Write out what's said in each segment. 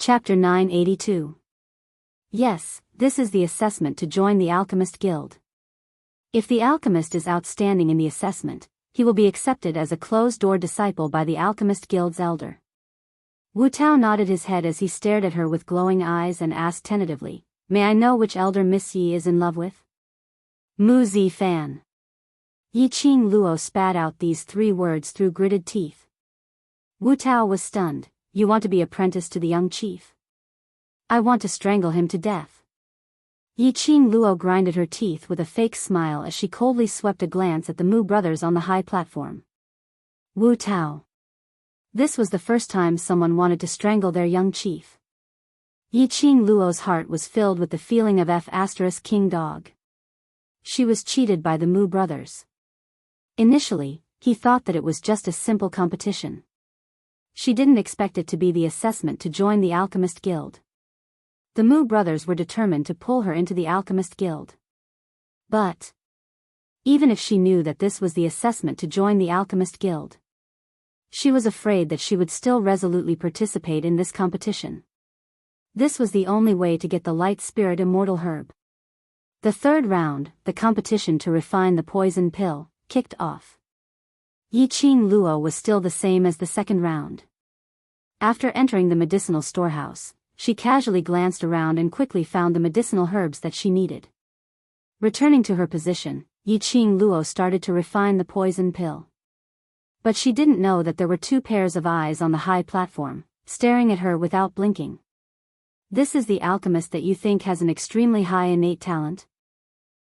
Chapter 982. Yes, this is the assessment to join the Alchemist Guild. If the alchemist is outstanding in the assessment, he will be accepted as a closed-door disciple by the Alchemist Guild's elder. Wu Tao nodded his head as he stared at her with glowing eyes and asked tentatively, "May I know which elder Miss Yi is in love with?" Mu Zi Fan. Yi Qing Luo spat out these 3 words through gritted teeth. Wu Tao was stunned. "You want to be apprenticed to the young chief?" "I want to strangle him to death." Yi Qing Luo grinded her teeth with a fake smile as she coldly swept a glance at the Mu brothers on the high platform. Wu Tao. This was the first time someone wanted to strangle their young chief. Yi Qing Luo's heart was filled with the feeling of King Dog. She was cheated by the Mu brothers. Initially, he thought that it was just a simple competition. She didn't expect it to be the assessment to join the Alchemist Guild. The Mu brothers were determined to pull her into the Alchemist Guild. But even if she knew that this was the assessment to join the Alchemist Guild, she was afraid that she would still resolutely participate in this competition. This was the only way to get the light spirit immortal herb. The third round, the competition to refine the poison pill, kicked off. Yi Qing Luo was still the same as the second round. After entering the medicinal storehouse, she casually glanced around and quickly found the medicinal herbs that she needed. Returning to her position, Yi Qing Luo started to refine the poison pill. But she didn't know that there were 2 pairs of eyes on the high platform, staring at her without blinking. This is the alchemist that you think has an extremely high innate talent?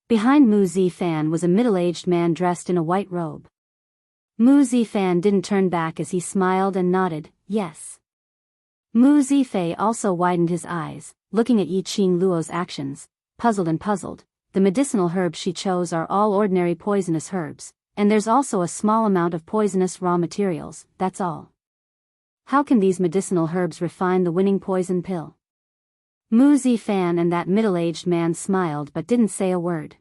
Behind Mu Zi Fan was a middle-aged man dressed in a white robe. Mu Zi Fan didn't turn back as he smiled and nodded, yes. Mu Zi Fei also widened his eyes, looking at Yi Qing Luo's actions, puzzled. The medicinal herbs she chose are all ordinary poisonous herbs, and there's also a small amount of poisonous raw materials, that's all. How can these medicinal herbs refine the winning poison pill? Mu Zi Fan and that middle-aged man smiled but didn't say a word.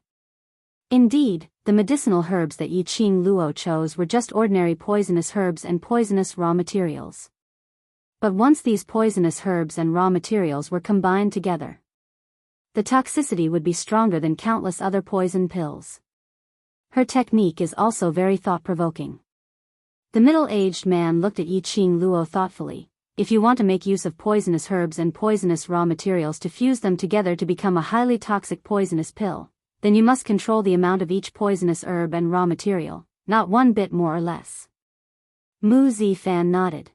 Indeed, the medicinal herbs that Yi Qing Luo chose were just ordinary poisonous herbs and poisonous raw materials. But once these poisonous herbs and raw materials were combined together, the toxicity would be stronger than countless other poison pills. Her technique is also very thought-provoking. The middle-aged man looked at Yi Qing Luo thoughtfully. If you want to make use of poisonous herbs and poisonous raw materials to fuse them together to become a highly toxic poisonous pill, then you must control the amount of each poisonous herb and raw material, not one bit more or less. Mu Zi Fan nodded.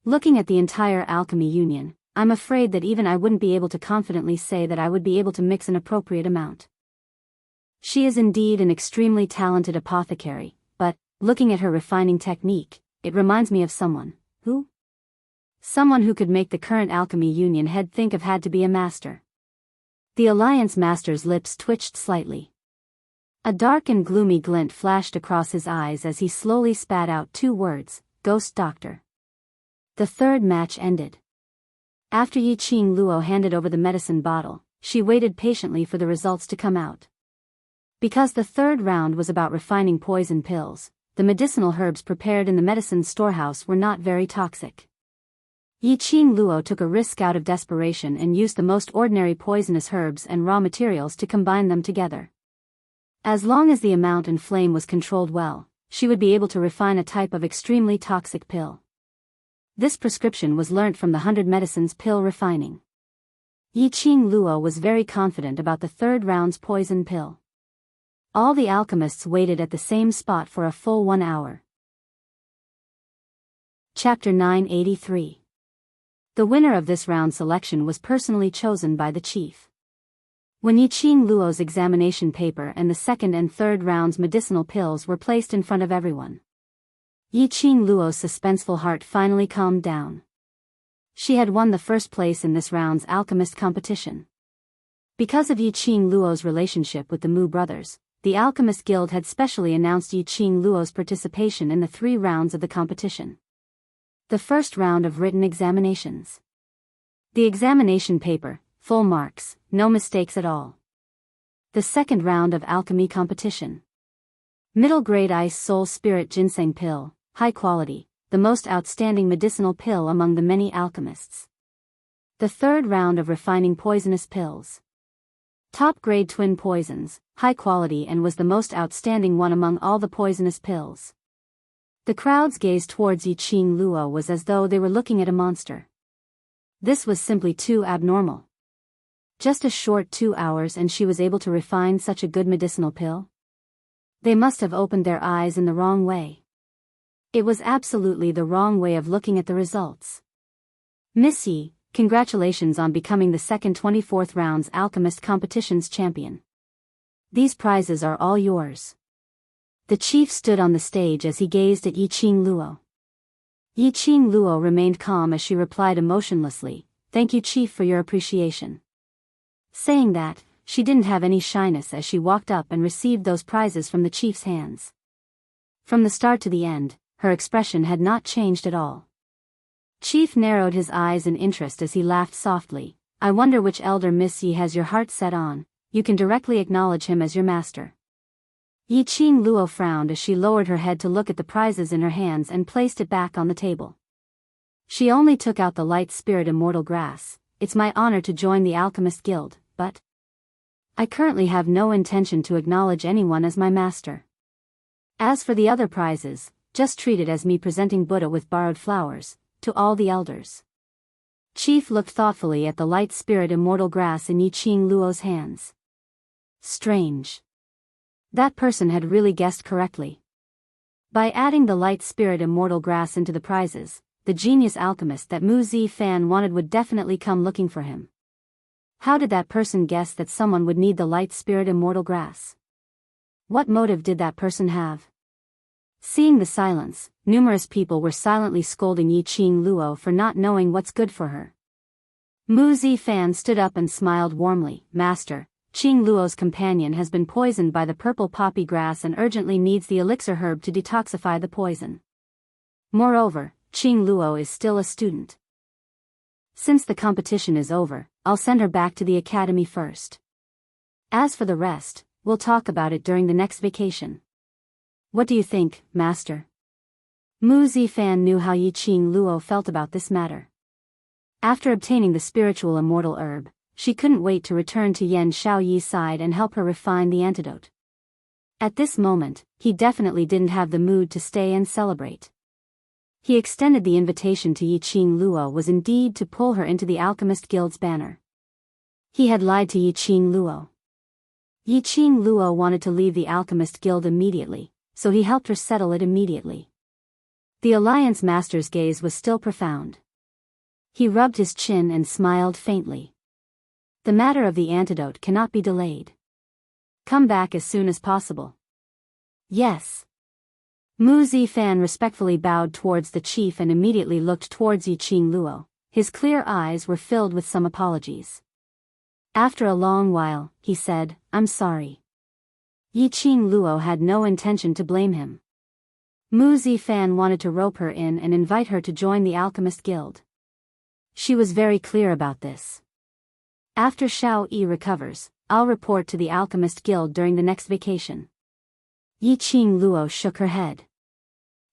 Looking at the entire alchemy union, I'm afraid that even I wouldn't be able to confidently say that I would be able to mix an appropriate amount. She is indeed an extremely talented apothecary, but, looking at her refining technique, it reminds me of someone. Who? Someone who could make the current alchemy union head think of had to be a master. The Alliance Master's lips twitched slightly. A dark and gloomy glint flashed across his eyes as he slowly spat out 2 words, "Ghost Doctor." The third match ended. After Yi Qing Luo handed over the medicine bottle, she waited patiently for the results to come out. Because the third round was about refining poison pills, the medicinal herbs prepared in the medicine storehouse were not very toxic. Yi Qing Luo took a risk out of desperation and used the most ordinary poisonous herbs and raw materials to combine them together. As long as the amount and flame was controlled well, she would be able to refine a type of extremely toxic pill. This prescription was learnt from the 100 Medicines pill refining. Yi Qing Luo was very confident about the third round's poison pill. All the alchemists waited at the same spot for a full 1 hour. Chapter 983. The winner of this round selection was personally chosen by the chief. When Yi Qing Luo's examination paper and the second and third round's medicinal pills were placed in front of everyone, Yi Qing Luo's suspenseful heart finally calmed down. She had won the first place in this round's alchemist competition. Because of Yi Qing Luo's relationship with the Mu brothers, the Alchemist Guild had specially announced Yi Qing Luo's participation in the 3 rounds of the competition. The first round of written examinations. The examination paper, full marks, no mistakes at all. The second round of alchemy competition. Middle grade ice soul spirit ginseng pill, high quality, the most outstanding medicinal pill among the many alchemists. The third round of refining poisonous pills. Top-grade twin poisons, high quality, and was the most outstanding one among all the poisonous pills. The crowd's gaze towards Yiqing Luo was as though they were looking at a monster. This was simply too abnormal. Just a short 2 hours and she was able to refine such a good medicinal pill? They must have opened their eyes in the wrong way. It was absolutely the wrong way of looking at the results. Miss Yi, congratulations on becoming the second 24th round's Alchemist competition's champion. These prizes are all yours. The chief stood on the stage as he gazed at Yiqing Luo. Yiqing Luo remained calm as she replied emotionlessly, "Thank you, chief, for your appreciation." Saying that, she didn't have any shyness as she walked up and received those prizes from the chief's hands. From the start to the end, her expression had not changed at all. Chief narrowed his eyes in interest as he laughed softly. "I wonder which elder Miss Yi has your heart set on. You can directly acknowledge him as your master." Yiqing Luo frowned as she lowered her head to look at the prizes in her hands and placed it back on the table. She only took out the light spirit immortal grass. "It's my honor to join the Alchemist Guild, but I currently have no intention to acknowledge anyone as my master. As for the other prizes, just treat it as me presenting Buddha with borrowed flowers, to all the elders." Chief looked thoughtfully at the light spirit immortal grass in Yiqing Luo's hands. Strange. That person had really guessed correctly. By adding the light spirit immortal grass into the prizes, the genius alchemist that Mu Zifan wanted would definitely come looking for him. How did that person guess that someone would need the light spirit immortal grass? What motive did that person have? Seeing the silence, numerous people were silently scolding Yiqing Luo for not knowing what's good for her. Mu Zifan stood up and smiled warmly. "Master, Qing Luo's companion has been poisoned by the purple poppy grass and urgently needs the elixir herb to detoxify the poison. Moreover, Qing Luo is still a student. Since the competition is over, I'll send her back to the academy first. As for the rest, we'll talk about it during the next vacation. What do you think, master?" Mu Zifan knew how Yiqing Luo felt about this matter. After obtaining the spiritual immortal herb, she couldn't wait to return to Yan Shaoyi's side and help her refine the antidote. At this moment, he definitely didn't have the mood to stay and celebrate. He extended the invitation to Yiqing Luo was indeed to pull her into the Alchemist Guild's banner. He had lied to Yiqing Luo. Yiqing Luo wanted to leave the Alchemist Guild immediately, so he helped her settle it immediately. The Alliance Master's gaze was still profound. He rubbed his chin and smiled faintly. "The matter of the antidote cannot be delayed. Come back as soon as possible." "Yes." Mu Zifan respectfully bowed towards the chief and immediately looked towards Yiqing Luo. His clear eyes were filled with some apologies. After a long while, he said, "I'm sorry." Yiqing Luo had no intention to blame him. Mu Zifan wanted to rope her in and invite her to join the Alchemist Guild. She was very clear about this. "After Shao Yi recovers, I'll report to the Alchemist Guild during the next vacation." Yiqing Luo shook her head.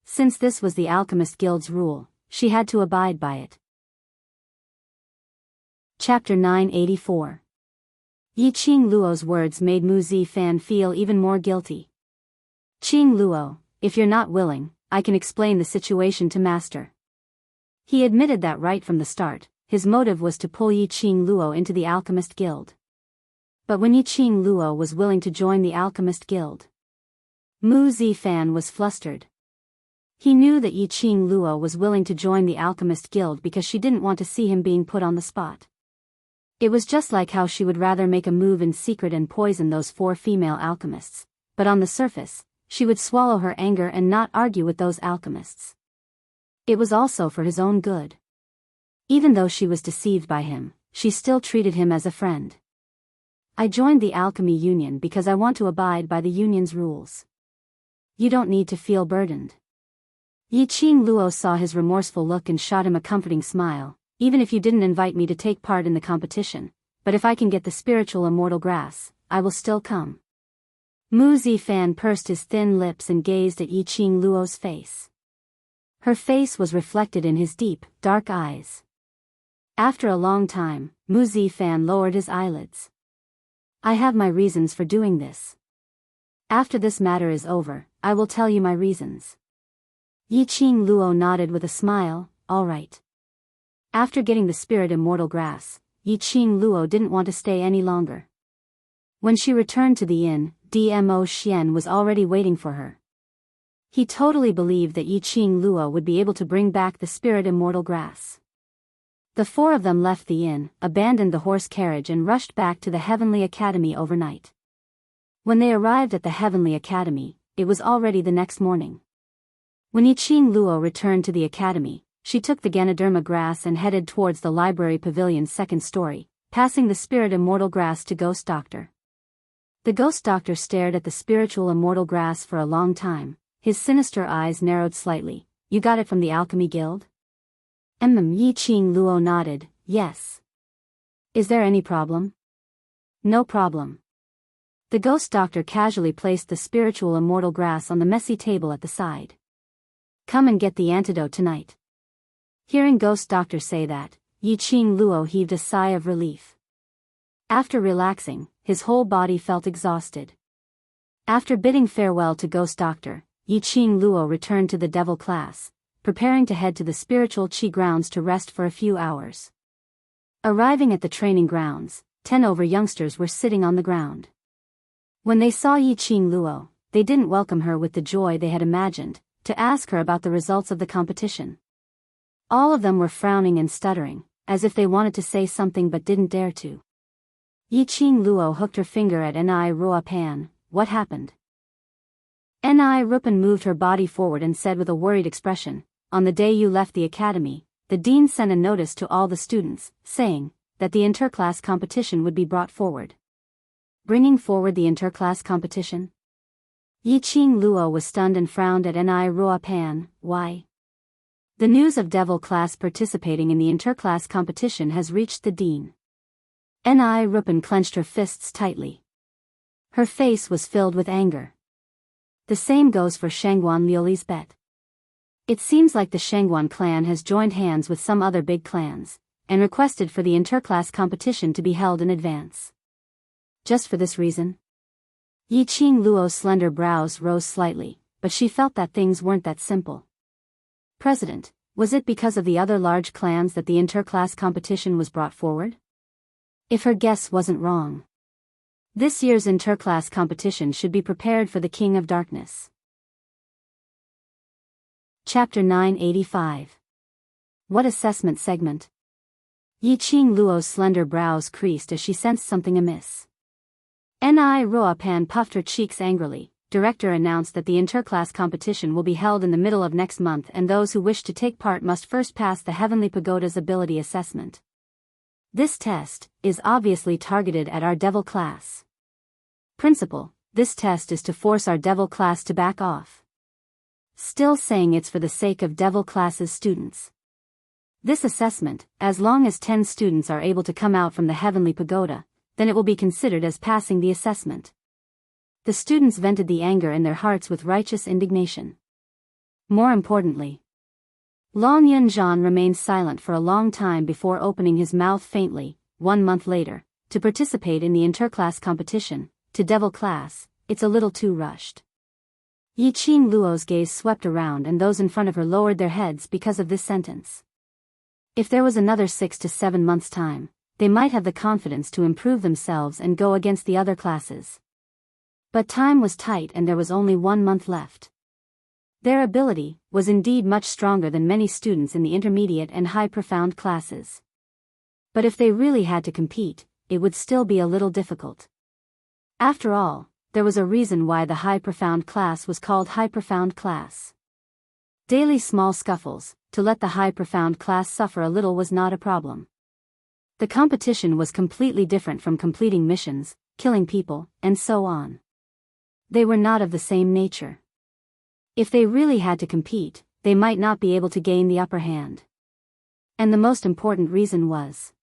Since this was the Alchemist Guild's rule, she had to abide by it. Chapter 984. Yiqing Luo's words made Mu Zifan feel even more guilty. "Qing Luo, if you're not willing, I can explain the situation to Master." He admitted that right from the start, his motive was to pull Yiqing Luo into the Alchemist Guild. But when Yiqing Luo was willing to join the Alchemist Guild, Mu Zifan was flustered. He knew that Yiqing Luo was willing to join the Alchemist Guild because she didn't want to see him being put on the spot. It was just like how she would rather make a move in secret and poison those 4 female alchemists, but on the surface, she would swallow her anger and not argue with those alchemists. It was also for his own good. Even though she was deceived by him, she still treated him as a friend. "I joined the Alchemy Union because I want to abide by the union's rules. You don't need to feel burdened." Yiqing Luo saw his remorseful look and shot him a comforting smile. "Even if you didn't invite me to take part in the competition, but if I can get the spiritual immortal grass, I will still come." Mu Zifan pursed his thin lips and gazed at Yiqing Luo's face. Her face was reflected in his deep, dark eyes. After a long time, Mu Zifan lowered his eyelids. I have my reasons for doing this. After this matter is over, I will tell you my reasons. Yiqing Luo nodded with a smile, all right. After getting the spirit immortal grass, Yiqing Luo didn't want to stay any longer. When she returned to the inn, Dmo Xian was already waiting for her. He totally believed that Yiqing Luo would be able to bring back the spirit immortal grass. The four of them left the inn, abandoned the horse carriage and rushed back to the Heavenly Academy overnight. When they arrived at the Heavenly Academy, it was already the next morning. When Yiqing Luo returned to the academy, she took the Ganoderma grass and headed towards the library pavilion's second story, passing the spirit immortal grass to Ghost Doctor. The Ghost Doctor stared at the spiritual immortal grass for a long time, his sinister eyes narrowed slightly. You got it from the Alchemy Guild? Yiqing Luo nodded, yes. Is there any problem? No problem. The Ghost Doctor casually placed the spiritual immortal grass on the messy table at the side. Come and get the antidote tonight. Hearing Ghost Doctor say that, Yiqing Luo heaved a sigh of relief. After relaxing, his whole body felt exhausted. After bidding farewell to Ghost Doctor, Yiqing Luo returned to the devil class, preparing to head to the spiritual Qi grounds to rest for a few hours. Arriving at the training grounds, 10 over youngsters were sitting on the ground. When they saw Yiqing Luo, they didn't welcome her with the joy they had imagined, to ask her about the results of the competition. All of them were frowning and stuttering, as if they wanted to say something but didn't dare to. Yiqing Luo hooked her finger at Ni Ruopan. What happened? Ni Rupan moved her body forward and said with a worried expression, on the day you left the academy, the dean sent a notice to all the students, saying that the interclass competition would be brought forward. Bringing forward the interclass competition? Yiqing Luo was stunned and frowned at Ni Ruopan. Why? The news of devil class participating in the interclass competition has reached the dean. Ni Rupan clenched her fists tightly. Her face was filled with anger. The same goes for Shangguan Liuli's bet. It seems like the Shangguan clan has joined hands with some other big clans, and requested for the interclass competition to be held in advance. Just for this reason? Yiqing Luo's slender brows rose slightly, but she felt that things weren't that simple. President, was it because of the other large clans that the interclass competition was brought forward? If her guess wasn't wrong. This year's interclass competition should be prepared for the King of Darkness. Chapter 985. What assessment segment? Yiqing Luo's slender brows creased as she sensed something amiss. Ni Ruopan puffed her cheeks angrily. Director announced that the interclass competition will be held in the middle of next month and those who wish to take part must first pass the Heavenly Pagoda's ability assessment. This test is obviously targeted at our devil class. Principal, this test is to force our devil class to back off. Still saying it's for the sake of devil class's students. This assessment, as long as 10 students are able to come out from the Heavenly Pagoda, then it will be considered as passing the assessment. The students vented the anger in their hearts with righteous indignation. More importantly, Long Yunzhan remained silent for a long time before opening his mouth faintly. 1 month later, to participate in the interclass competition, to devil class, it's a little too rushed. Yiqing Luo's gaze swept around and those in front of her lowered their heads because of this sentence. If there was another 6 to 7 months' time, they might have the confidence to improve themselves and go against the other classes. But time was tight and there was only 1 month left. Their ability was indeed much stronger than many students in the intermediate and high profound classes. But if they really had to compete, it would still be a little difficult. After all, there was a reason why the high profound class was called high profound class. Daily small scuffles, to let the high profound class suffer a little was not a problem. The competition was completely different from completing missions, killing people, and so on. They were not of the same nature. If they really had to compete, they might not be able to gain the upper hand. And the most important reason was,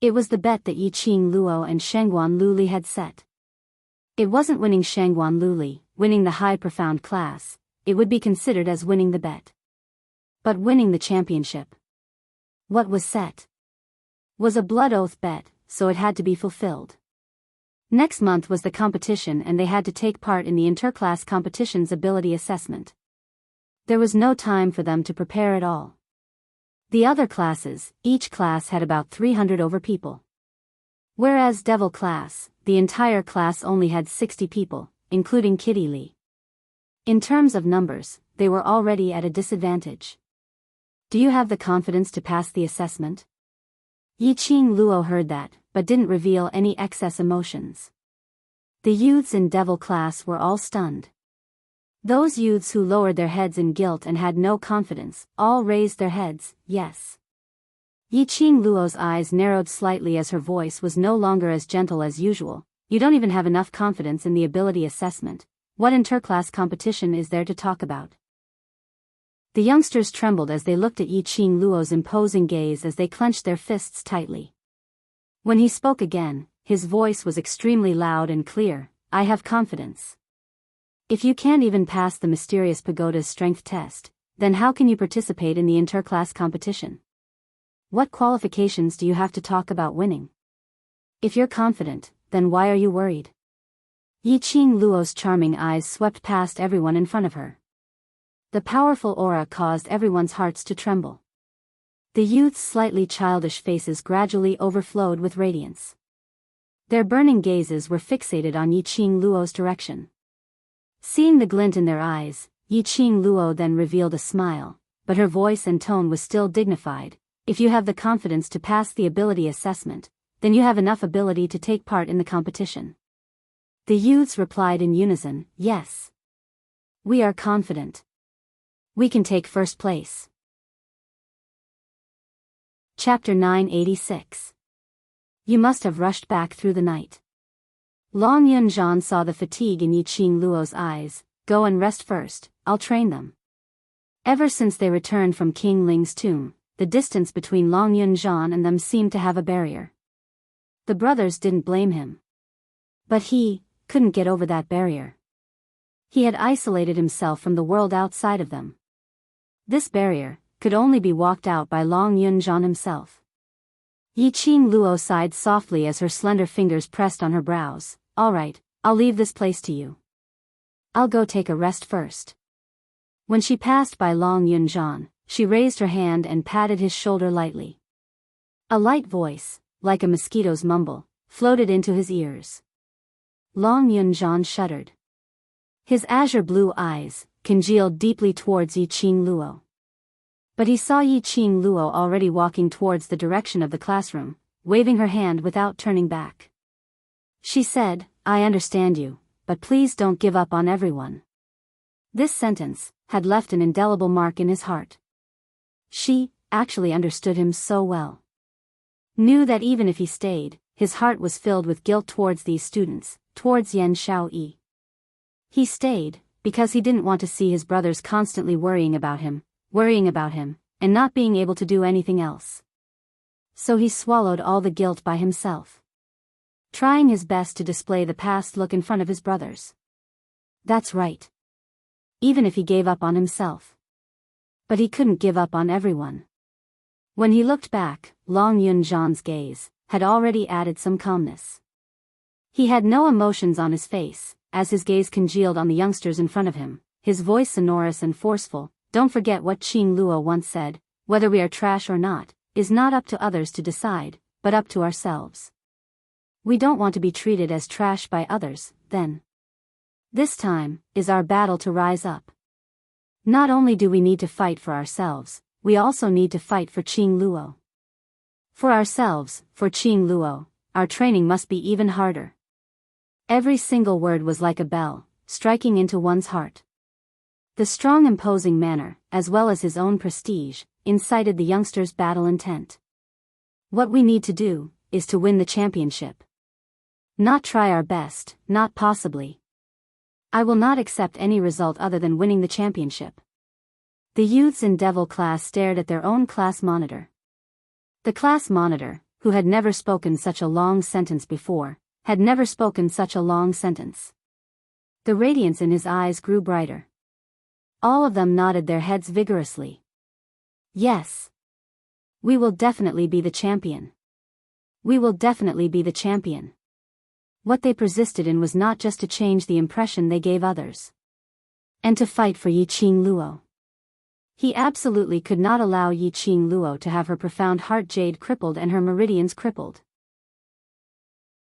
it was the bet that Yiqing Luo and Shangguan Luli had set. It wasn't winning Shangguan Luli, winning the high profound class, it would be considered as winning the bet. But winning the championship. What was set? Was a blood oath bet, so it had to be fulfilled. Next month was the competition and they had to take part in the interclass competition's ability assessment. There was no time for them to prepare at all. The other classes, each class had about 300 over people. Whereas Devil class, the entire class only had 60 people, including Kitty Lee. In terms of numbers, they were already at a disadvantage. Do you have the confidence to pass the assessment? Yiqing Luo heard that, but didn't reveal any excess emotions. The youths in Devil class were all stunned. Those youths who lowered their heads in guilt and had no confidence, all raised their heads, yes. Yiqing Luo's eyes narrowed slightly as her voice was no longer as gentle as usual. You don't even have enough confidence in the ability assessment. What interclass competition is there to talk about? The youngsters trembled as they looked at Yiqing Luo's imposing gaze as they clenched their fists tightly. When he spoke again, his voice was extremely loud and clear. I have confidence. If you can't even pass the mysterious pagoda's strength test, then how can you participate in the interclass competition? What qualifications do you have to talk about winning? If you're confident, then why are you worried? Yiqing Luo's charming eyes swept past everyone in front of her. The powerful aura caused everyone's hearts to tremble. The youth's slightly childish faces gradually overflowed with radiance. Their burning gazes were fixated on Yiqing Luo's direction. Seeing the glint in their eyes, Yiqing Luo then revealed a smile, but her voice and tone was still dignified. If you have the confidence to pass the ability assessment, then you have enough ability to take part in the competition. The youths replied in unison, yes. We are confident. We can take first place. Chapter 986. You must have rushed back through the night. Long Yunzhan saw the fatigue in Yiqing Luo's eyes. Go and rest first, I'll train them. Ever since they returned from King Ling's tomb, the distance between Long Yunzhan and them seemed to have a barrier. The brothers didn't blame him. But he couldn't get over that barrier. He had isolated himself from the world outside of them. This barrier could only be walked out by Long Yunzhan himself. Yiqing Luo sighed softly as her slender fingers pressed on her brows. All right, I'll leave this place to you. I'll go take a rest first. When she passed by Long Yunzhan, she raised her hand and patted his shoulder lightly. A light voice, like a mosquito's mumble, floated into his ears. Long Yunzhan shuddered. His azure blue eyes congealed deeply towards Yiqing Luo. But he saw Yiqing Luo already walking towards the direction of the classroom, waving her hand without turning back. She said, I understand you, but please don't give up on everyone. This sentence had left an indelible mark in his heart. She actually understood him so well. Knew that even if he stayed, his heart was filled with guilt towards these students, towards Yan Shaoyi. He stayed because he didn't want to see his brothers constantly worrying about him, and not being able to do anything else. So he swallowed all the guilt by himself, trying his best to display the past look in front of his brothers. That's right. Even if he gave up on himself. But he couldn't give up on everyone. When he looked back, Long Yunzhan's gaze had already added some calmness. He had no emotions on his face, as his gaze congealed on the youngsters in front of him, his voice sonorous and forceful. Don't forget what Qing Luo once said, whether we are trash or not, is not up to others to decide, but up to ourselves. We don't want to be treated as trash by others, then. This time is our battle to rise up. Not only do we need to fight for ourselves, we also need to fight for Qing Luo. For ourselves, for Qing Luo, our training must be even harder. Every single word was like a bell, striking into one's heart. The strong imposing manner, as well as his own prestige, incited the youngsters' battle intent. What we need to do is to win the championship. Not try our best, not possibly. I will not accept any result other than winning the championship. The youths in Devil class stared at their own class monitor. The class monitor, who had never spoken such a long sentence before, had never spoken such a long sentence. The radiance in his eyes grew brighter. All of them nodded their heads vigorously. Yes. We will definitely be the champion. We will definitely be the champion. What they persisted in was not just to change the impression they gave others, and to fight for Yi Qing Luo. He absolutely could not allow Yi Qing Luo to have her profound heart jade crippled and her meridians crippled.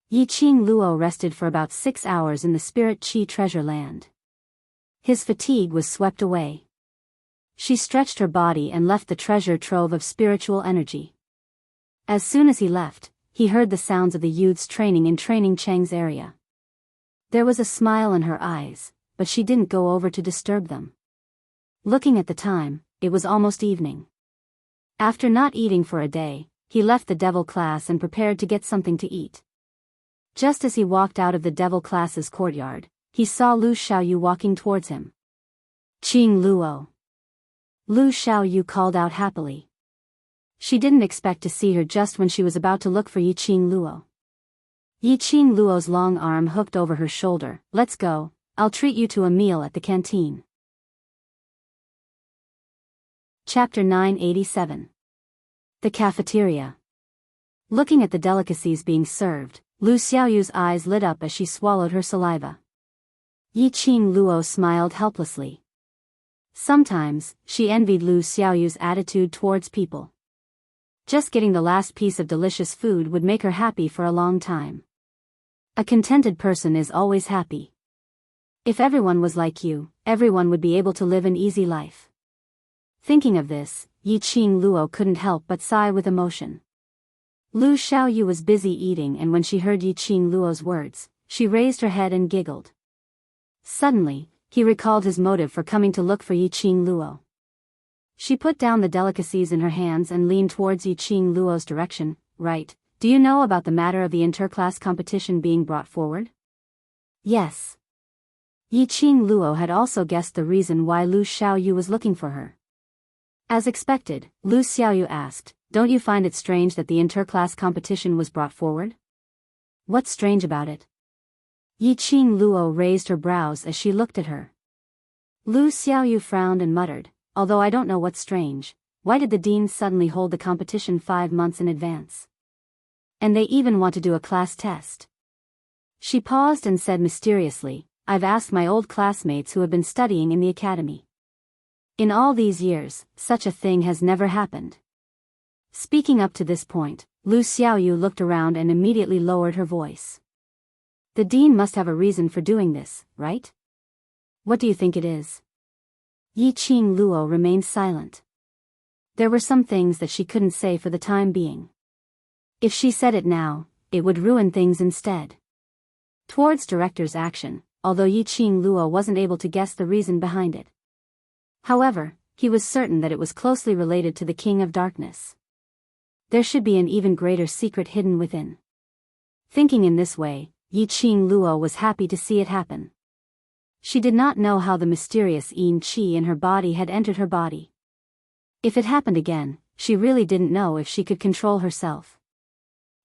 Yi Qing Luo rested for about 6 hours in the Spirit Qi treasure land. His fatigue was swept away. She stretched her body and left the treasure trove of spiritual energy. As soon as he left, he heard the sounds of the youths training in Training Cheng's area. There was a smile in her eyes, but she didn't go over to disturb them. Looking at the time, it was almost evening. After not eating for a day, he left the devil class and prepared to get something to eat. Just as he walked out of the devil class's courtyard, he saw Lu Xiaoyu walking towards him. Qing Luo. Lu Xiaoyu called out happily. She didn't expect to see her just when she was about to look for Yi Qing Luo. Yi Qing Luo's long arm hooked over her shoulder. Let's go, I'll treat you to a meal at the canteen. Chapter 987. The cafeteria. Looking at the delicacies being served, Lu Xiaoyu's eyes lit up as she swallowed her saliva. Yi Qing Luo smiled helplessly. Sometimes, she envied Lu Xiaoyu's attitude towards people. Just getting the last piece of delicious food would make her happy for a long time. A contented person is always happy. If everyone was like you, everyone would be able to live an easy life. Thinking of this, Yi Qing Luo couldn't help but sigh with emotion. Lu Xiaoyu was busy eating, and when she heard Yi Qing Luo's words, she raised her head and giggled. Suddenly, he recalled his motive for coming to look for Yi Qing Luo. She put down the delicacies in her hands and leaned towards Yi Qing Luo's direction. Right, do you know about the matter of the interclass competition being brought forward? Yes. Yi Qing Luo had also guessed the reason why Lu Xiaoyu was looking for her. As expected, Lu Xiaoyu asked, "Don't you find it strange that the interclass competition was brought forward?" What's strange about it? Yi Qing Luo raised her brows as she looked at her. Lu Xiaoyu frowned and muttered, "Although I don't know what's strange, why did the deans suddenly hold the competition 5 months in advance? And they even want to do a class test." She paused and said mysteriously, "I've asked my old classmates who have been studying in the academy. In all these years, such a thing has never happened." Speaking up to this point, Lu Xiaoyu looked around and immediately lowered her voice. "The dean must have a reason for doing this, right? What do you think it is?" Yi Qing Luo remained silent. There were some things that she couldn't say for the time being. If she said it now, it would ruin things instead. Towards director's action, although Yi Qing Luo wasn't able to guess the reason behind it. However, he was certain that it was closely related to the King of Darkness. There should be an even greater secret hidden within. Thinking in this way, Yi Qing Luo was happy to see it happen. She did not know how the mysterious Yin Qi in her body had entered her body. If it happened again, she really didn't know if she could control herself.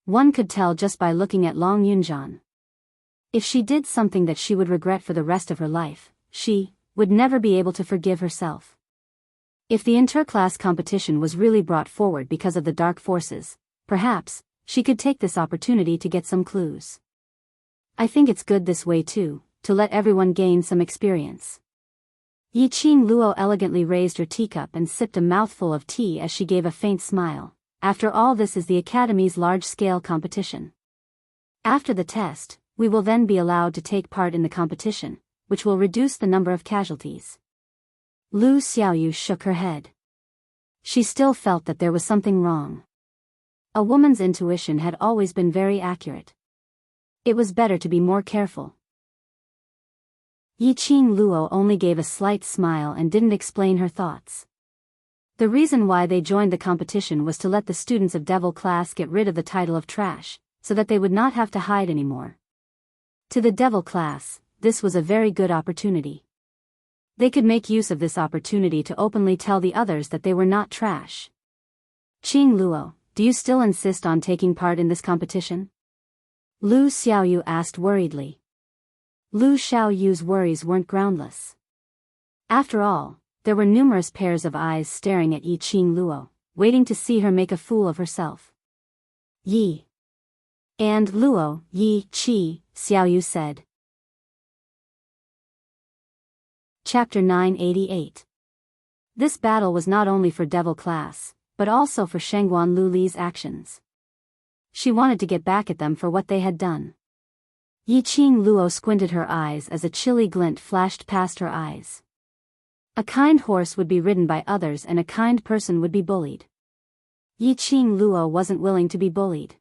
One could tell just by looking at Long Yunjian. If she did something that she would regret for the rest of her life, she would never be able to forgive herself. If the interclass competition was really brought forward because of the dark forces, perhaps she could take this opportunity to get some clues. I think it's good this way too, to let everyone gain some experience. Yi Qing Luo elegantly raised her teacup and sipped a mouthful of tea as she gave a faint smile. After all, this is the Academy's large-scale competition. After the test, we will then be allowed to take part in the competition, which will reduce the number of casualties. Lu Xiaoyu shook her head. She still felt that there was something wrong. A woman's intuition had always been very accurate. It was better to be more careful. Yi Qing Luo only gave a slight smile and didn't explain her thoughts. The reason why they joined the competition was to let the students of Devil class get rid of the title of trash, so that they would not have to hide anymore. To the Devil class, this was a very good opportunity. They could make use of this opportunity to openly tell the others that they were not trash. "Qing Luo, do you still insist on taking part in this competition?" Lu Xiaoyu asked worriedly. Lu Xiaoyu's worries weren't groundless. After all, there were numerous pairs of eyes staring at Yi Qing Luo, waiting to see her make a fool of herself. "Yi, And Luo, Yi, Qi, Xiaoyu said. Chapter 988. This battle was not only for Devil Class, but also for Shangguan Luli's actions. She wanted to get back at them for what they had done. Yiqing Luo squinted her eyes as a chilly glint flashed past her eyes. A kind horse would be ridden by others and a kind person would be bullied. Yiqing Luo wasn't willing to be bullied.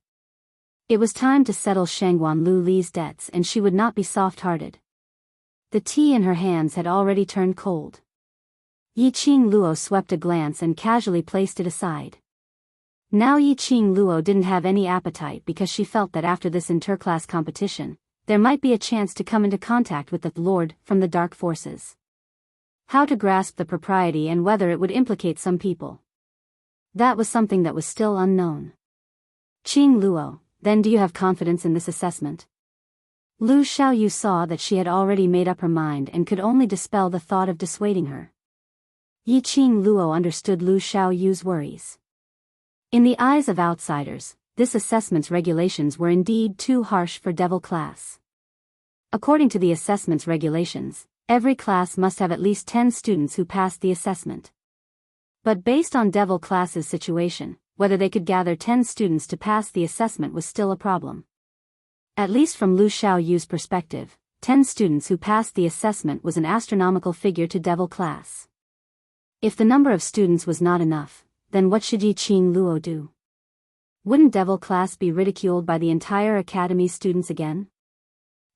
It was time to settle Shangguan Luli's debts and she would not be soft-hearted. The tea in her hands had already turned cold. Yiqing Luo swept a glance and casually placed it aside. Now Yiqing Luo didn't have any appetite because she felt that after this interclass competition, there might be a chance to come into contact with the Lord from the Dark Forces. How to grasp the propriety and whether it would implicate some people. That was something that was still unknown. Qing Luo, then do you have confidence in this assessment? Lu Xiaoyu saw that she had already made up her mind and could only dispel the thought of dissuading her. Yiqing Luo understood Lu Xiaoyu's worries. In the eyes of outsiders, this assessment's regulations were indeed too harsh for Devil Class. According to the assessment's regulations, every class must have at least 10 students who passed the assessment. But based on Devil Class's situation, whether they could gather 10 students to pass the assessment was still a problem. At least from Lu Xiaoyu's perspective, 10 students who passed the assessment was an astronomical figure to Devil Class. If the number of students was not enough, then what should Yiqing Luo do? Wouldn't Devil Class be ridiculed by the entire academy's students again?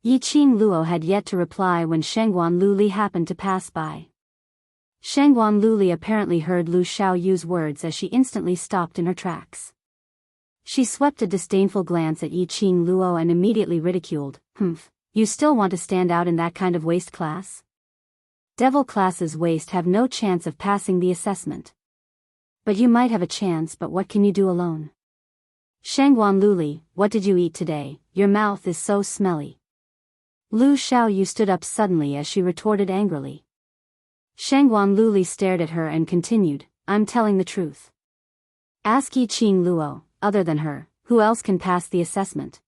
Yiqing Luo had yet to reply when Shangguan Luli happened to pass by. Shangguan Luli apparently heard Lu Xiaoyu's words as she instantly stopped in her tracks. She swept a disdainful glance at Yiqing Luo and immediately ridiculed, you still want to stand out in that kind of waste class? Devil Class's waste have no chance of passing the assessment. But you might have a chance, but what can you do alone? Shangguan Luli, what did you eat today? Your mouth is so smelly. Lu Xiaoyu stood up suddenly as she retorted angrily. Shangguan Luli stared at her and continued, I'm telling the truth. Ask Yiqing Luo, other than her, who else can pass the assessment?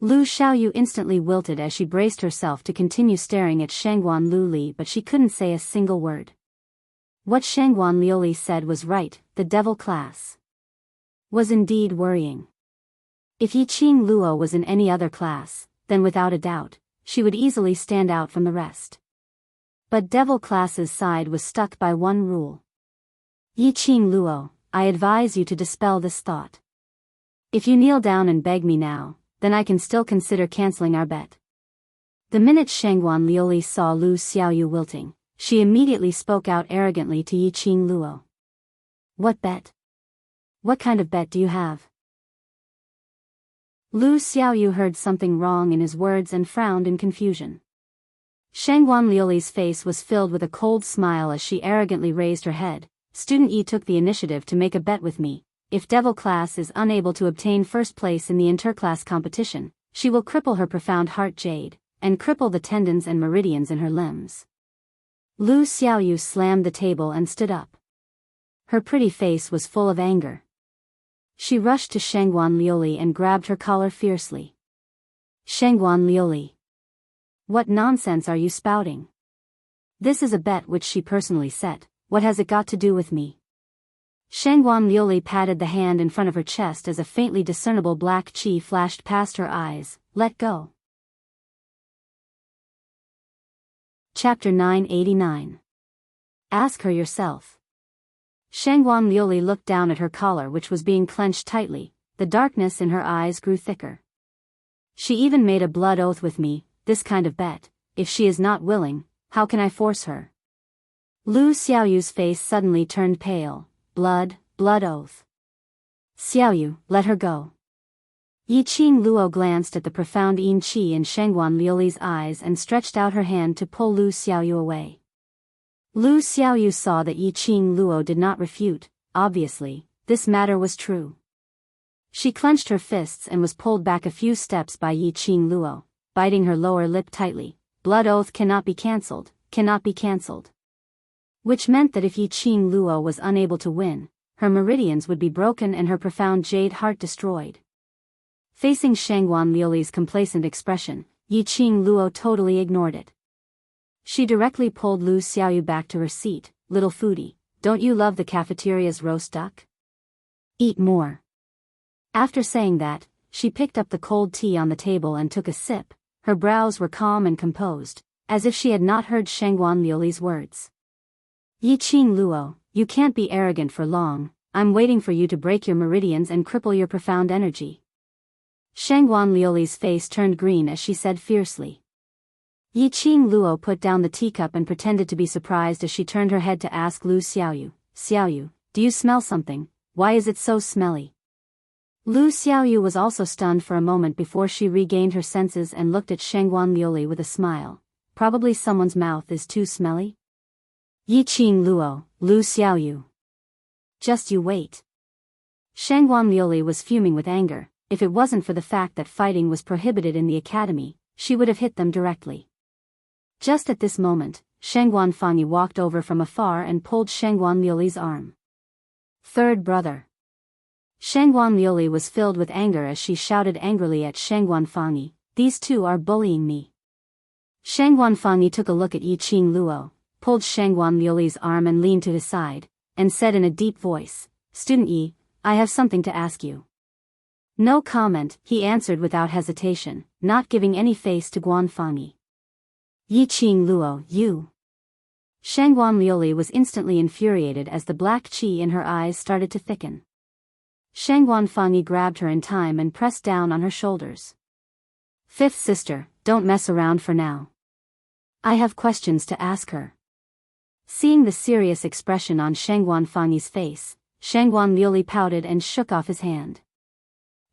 Lu Xiaoyu instantly wilted as she braced herself to continue staring at Shangguan Luli, but she couldn't say a single word. What Shangguan Liuli said was right, the Devil Class was indeed worrying. If Yiqing Luo was in any other class, then without a doubt, she would easily stand out from the rest. But Devil Class's side was stuck by one rule. Yiqing Luo, I advise you to dispel this thought. If you kneel down and beg me now, then I can still consider canceling our bet. The minute Shangguan Liuli saw Lu Xiaoyu wilting, she immediately spoke out arrogantly to Yiqing Luo. What bet? What kind of bet do you have? Lu Xiaoyu heard something wrong in his words and frowned in confusion. Shangguan Liuli's face was filled with a cold smile as she arrogantly raised her head. Student Yi took the initiative to make a bet with me. If Devil Class is unable to obtain first place in the interclass competition, she will cripple her profound heart jade, and cripple the tendons and meridians in her limbs. Lu Xiaoyu slammed the table and stood up. Her pretty face was full of anger. She rushed to Shangguan Liuli and grabbed her collar fiercely. Shangguan Liuli, what nonsense are you spouting? This is a bet which she personally set, what has it got to do with me? Shangguan Liuli patted the hand in front of her chest as a faintly discernible black chi flashed past her eyes. Let go. Chapter 989. Ask her yourself. Shangguan Liuli looked down at her collar, which was being clenched tightly. The darkness in her eyes grew thicker. She even made a blood oath with me. This kind of bet, if she is not willing, how can I force her? Lu Xiaoyu's face suddenly turned pale. Blood oath. Xiaoyu, let her go. Yiqing Luo glanced at the profound yin qi in Shangguan Liuli's eyes and stretched out her hand to pull Lu Xiaoyu away. Lu Xiaoyu saw that Yiqing Luo did not refute. Obviously, this matter was true. She clenched her fists and was pulled back a few steps by Yiqing Luo, biting her lower lip tightly. Blood oath cannot be cancelled, cannot be cancelled. Which meant that if Yiqing Luo was unable to win, her meridians would be broken and her profound jade heart destroyed. Facing Shangguan Liuli's complacent expression, Yiqing Luo totally ignored it. She directly pulled Lu Xiaoyu back to her seat. Little foodie, don't you love the cafeteria's roast duck? Eat more. After saying that, she picked up the cold tea on the table and took a sip. Her brows were calm and composed, as if she had not heard Shangguan Liuli's words. Yiqing Luo, you can't be arrogant for long. I'm waiting for you to break your meridians and cripple your profound energy. Shangguan Liuli's face turned green as she said fiercely. Yiqing Luo put down the teacup and pretended to be surprised as she turned her head to ask Lu Xiaoyu, Xiaoyu, do you smell something? Why is it so smelly? Lu Xiaoyu was also stunned for a moment before she regained her senses and looked at Shangguan Liuli with a smile. Probably someone's mouth is too smelly? Yiqing Luo, Lu Xiaoyu. Just you wait. Shangguan Liuli was fuming with anger. If it wasn't for the fact that fighting was prohibited in the academy, she would have hit them directly. Just at this moment, Shangguan Fangyi walked over from afar and pulled Shangguan Liuli's arm. Third brother. Shangguan Liuli was filled with anger as she shouted angrily at Shangguan Fangyi, these two are bullying me. Shangguan Fangyi took a look at Yiqing Luo, pulled Shangguan Liuli's arm and leaned to his side, and said in a deep voice, Student Yi, I have something to ask you. No comment, he answered without hesitation, not giving any face to Guan Fangyi. Yiqing Luo, you. Shangguan Liuli was instantly infuriated as the black qi in her eyes started to thicken. Shangguan Fangyi grabbed her in time and pressed down on her shoulders. Fifth sister, don't mess around for now. I have questions to ask her. Seeing the serious expression on Shangguan Fangyi's face, Shangguan Liuli pouted and shook off his hand.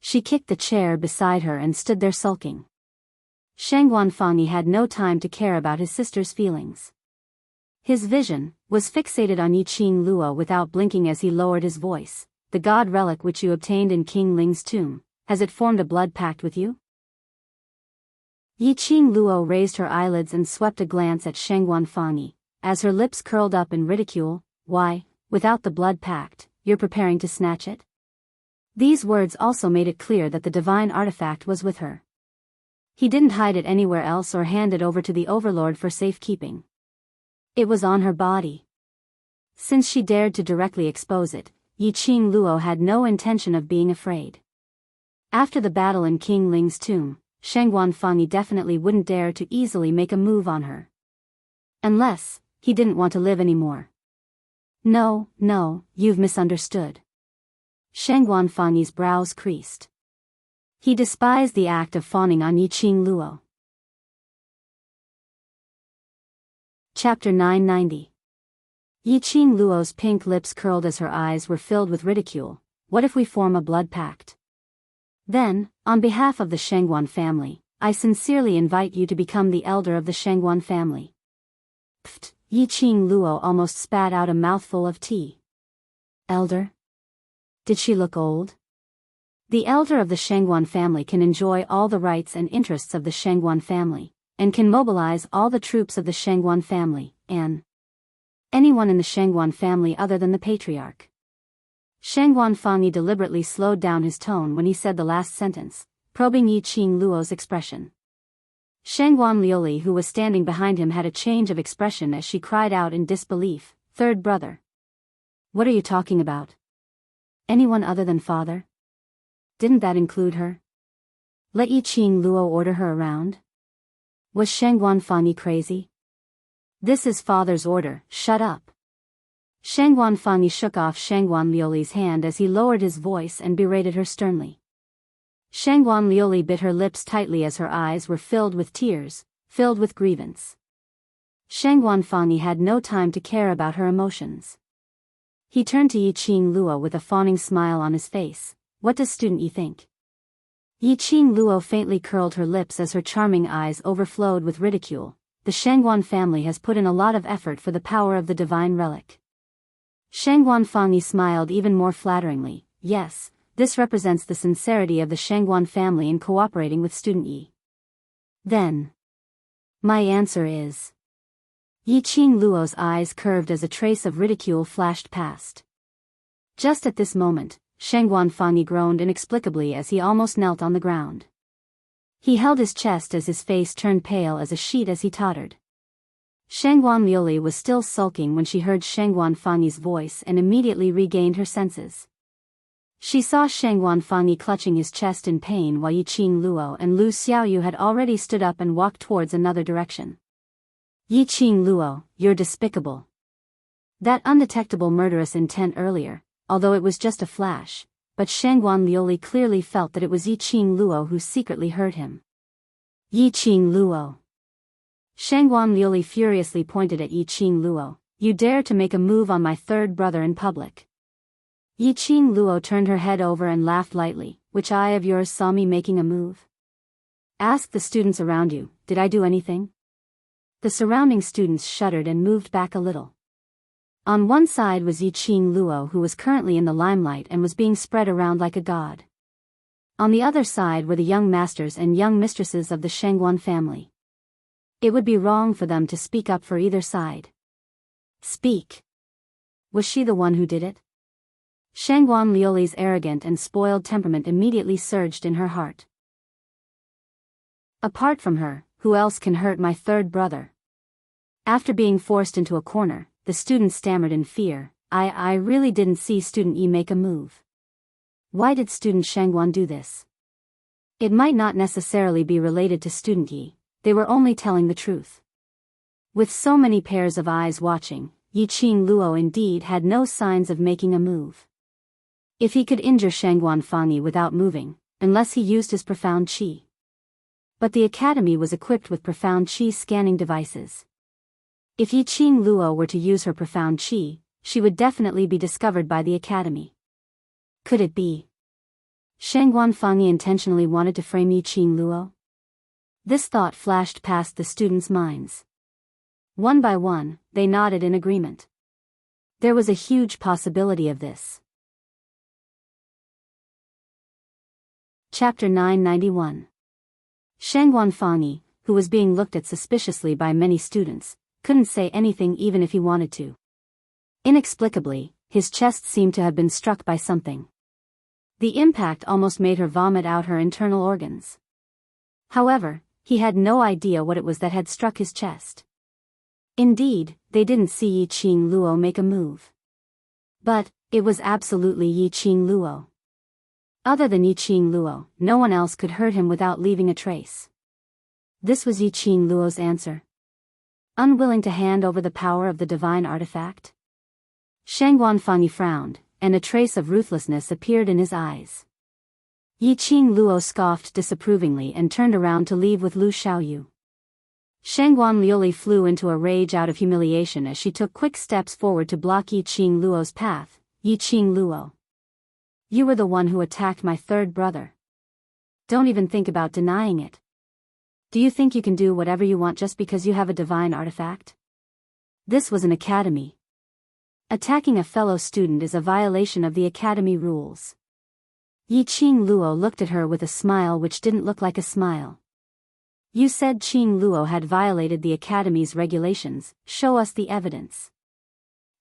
She kicked the chair beside her and stood there sulking. Shangguan Fangyi had no time to care about his sister's feelings. His vision was fixated on Yiqing Luo without blinking as he lowered his voice. The god relic which you obtained in King Ling's tomb, has it formed a blood pact with you? Yiqing Luo raised her eyelids and swept a glance at Shangguan Fangyi, as her lips curled up in ridicule. Why, without the blood pact, you're preparing to snatch it? These words also made it clear that the divine artifact was with her. He didn't hide it anywhere else or hand it over to the overlord for safekeeping. It was on her body. Since she dared to directly expose it, Yiqing Luo had no intention of being afraid. After the battle in King Ling's tomb, Shangguan Fangyi definitely wouldn't dare to easily make a move on her. Unless, he didn't want to live anymore. No, you've misunderstood. Shangguan Fangyi's brows creased. He despised the act of fawning on Yiqing Luo. Chapter 990. Yiqing Luo's pink lips curled as her eyes were filled with ridicule. What if we form a blood pact? Then, on behalf of the Shangguan family, I sincerely invite you to become the elder of the Shangguan family. Pfft, Yiqing Luo almost spat out a mouthful of tea. Elder? Did she look old? The elder of the Shangguan family can enjoy all the rights and interests of the Shangguan family, and can mobilize all the troops of the Shangguan family, and anyone in the Shangguan family other than the patriarch. Shangguan Fangyi deliberately slowed down his tone when he said the last sentence, probing Yiqing Luo's expression. Shangguan Liuli, who was standing behind him, had a change of expression as she cried out in disbelief, Third brother. What are you talking about? Anyone other than father? Didn't that include her? Let Yiqing Luo order her around? Was Shangguan Fangyi crazy? This is father's order, shut up. Shangguan Fangyi shook off Shangguan Liuli's hand as he lowered his voice and berated her sternly. Shangguan Liuli bit her lips tightly as her eyes were filled with tears, filled with grievance. Shangguan Fangyi had no time to care about her emotions. He turned to Yiqing Luo with a fawning smile on his face. What does student Yi think? Yiqing Luo faintly curled her lips as her charming eyes overflowed with ridicule. The Shangguan family has put in a lot of effort for the power of the divine relic. Shangguan Fangyi smiled even more flatteringly. Yes, this represents the sincerity of the Shangguan family in cooperating with student Yi. Then, my answer is... Yiqing Luo's eyes curved as a trace of ridicule flashed past. Just at this moment, Shangguan Fangyi groaned inexplicably as he almost knelt on the ground. He held his chest as his face turned pale as a sheet as he tottered. Shangguan Liuli was still sulking when she heard Shangguan Fangyi's voice and immediately regained her senses. She saw Shangguan Fangyi clutching his chest in pain while Yiqing Luo and Lu Xiaoyu had already stood up and walked towards another direction. Yiqing Luo, you're despicable. That undetectable murderous intent earlier, although it was just a flash, but Shangguan Liuli clearly felt that it was Yiqing Luo who secretly hurt him. Yiqing Luo. Shangguan Liuli furiously pointed at Yiqing Luo. You dare to make a move on my third brother in public. Yiqing Luo turned her head over and laughed lightly. Which eye of yours saw me making a move? Ask the students around you, did I do anything? The surrounding students shuddered and moved back a little. On one side was Yiqing Luo, who was currently in the limelight and was being spread around like a god. On the other side were the young masters and young mistresses of the Shangguan family. It would be wrong for them to speak up for either side. Speak. Was she the one who did it? Shangguan Liuli's arrogant and spoiled temperament immediately surged in her heart. Apart from her, who else can hurt my third brother? After being forced into a corner, the student stammered in fear. I really didn't see student Yi make a move. Why did student Shangguan do this? It might not necessarily be related to student Yi, they were only telling the truth. With so many pairs of eyes watching, Yiqing Luo indeed had no signs of making a move. If he could injure Shangguan Fangyi without moving, unless he used his profound qi. But the academy was equipped with profound qi scanning devices. If Yiqing Luo were to use her profound qi, she would definitely be discovered by the academy. Could it be? Shangguan Fangyi intentionally wanted to frame Yiqing Luo? This thought flashed past the students' minds. One by one, they nodded in agreement. There was a huge possibility of this. Chapter 991. Shangguan Fangyi, who was being looked at suspiciously by many students, couldn't say anything even if he wanted to. Inexplicably, his chest seemed to have been struck by something. The impact almost made her vomit out her internal organs. However, he had no idea what it was that had struck his chest. Indeed, they didn't see Yiqing Luo make a move. But, it was absolutely Yiqing Luo. Other than Yiqing Luo, no one else could hurt him without leaving a trace. This was Yiqing Luo's answer. Unwilling to hand over the power of the divine artifact? Shangguan Fangyi frowned, and a trace of ruthlessness appeared in his eyes. Yiqing Luo scoffed disapprovingly and turned around to leave with Lu Xiaoyu. Shangguan Liuli flew into a rage out of humiliation as she took quick steps forward to block Yiqing Luo's path. Yiqing Luo. You were the one who attacked my third brother. Don't even think about denying it. Do you think you can do whatever you want just because you have a divine artifact? This was an academy. Attacking a fellow student is a violation of the academy rules. Yiqing Luo looked at her with a smile which didn't look like a smile. You said Qing Luo had violated the academy's regulations, show us the evidence.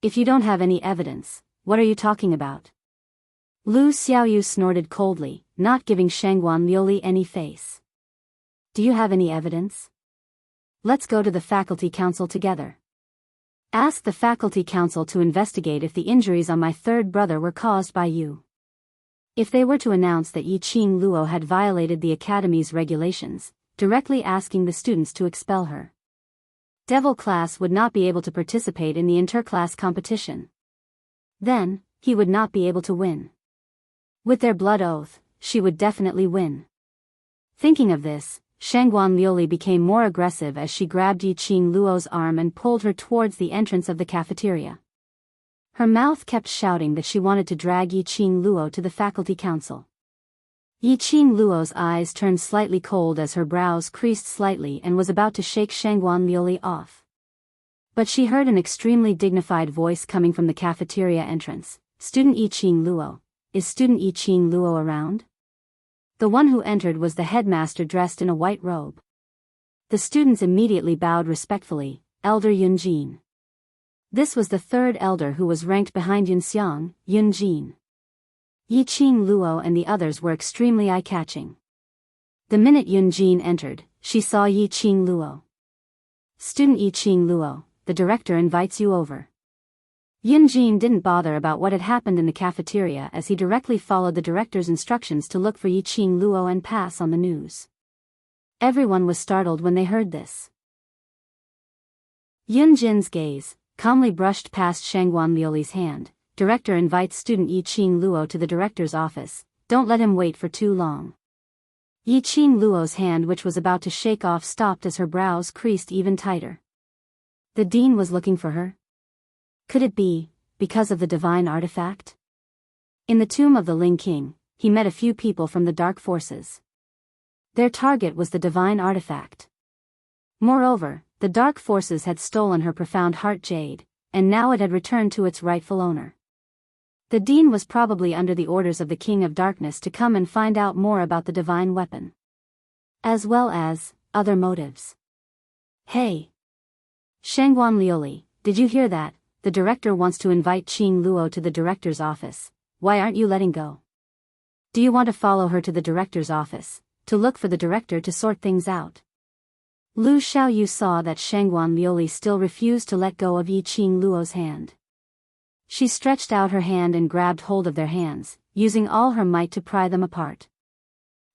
If you don't have any evidence, what are you talking about? Lu Xiaoyu snorted coldly, not giving Shangguan Liuli any face. Do you have any evidence? Let's go to the faculty council together. Ask the faculty council to investigate if the injuries on my third brother were caused by you. If they were to announce that Yiqing Luo had violated the academy's regulations, directly asking the students to expel her, Devil class would not be able to participate in the interclass competition. Then, he would not be able to win. With their blood oath, she would definitely win. Thinking of this, Shangguan Liuli became more aggressive as she grabbed Yiqing Luo's arm and pulled her towards the entrance of the cafeteria. Her mouth kept shouting that she wanted to drag Yiqing Luo to the faculty council. Yiqing Luo's eyes turned slightly cold as her brows creased slightly and was about to shake Shangguan Liuli off. But she heard an extremely dignified voice coming from the cafeteria entrance. Student Yiqing Luo. Is student Yiqing Luo around? The one who entered was the headmaster dressed in a white robe. The students immediately bowed respectfully. Elder Yunjin. This was the third elder who was ranked behind Yunxiang, Yunjin. Yiqing Luo and the others were extremely eye-catching. The minute Yunjin entered, she saw Yiqing Luo. "Student Yiqing Luo, the director invites you over." Yunjin didn't bother about what had happened in the cafeteria as he directly followed the director's instructions to look for Yiqing Luo and pass on the news. Everyone was startled when they heard this. Yunjin's gaze calmly brushed past Shangguan Liuli's hand. "Director invites student Yiqing Luo to the director's office. Don't let him wait for too long." Yiqing Luo's hand, which was about to shake off, stopped as her brows creased even tighter. The dean was looking for her? Could it be because of the divine artifact? In the tomb of the Ling King, he met a few people from the dark forces. Their target was the divine artifact. Moreover, the dark forces had stolen her profound heart jade, and now it had returned to its rightful owner. The dean was probably under the orders of the King of Darkness to come and find out more about the divine weapon. As well as other motives. "Hey! Shangguan Liuli, did you hear that? The director wants to invite Qing Luo to the director's office. Why aren't you letting go? Do you want to follow her to the director's office, to look for the director to sort things out?" Lu Xiaoyu saw that Shangguan Liuli still refused to let go of Yiqing Luo's hand. She stretched out her hand and grabbed hold of their hands, using all her might to pry them apart.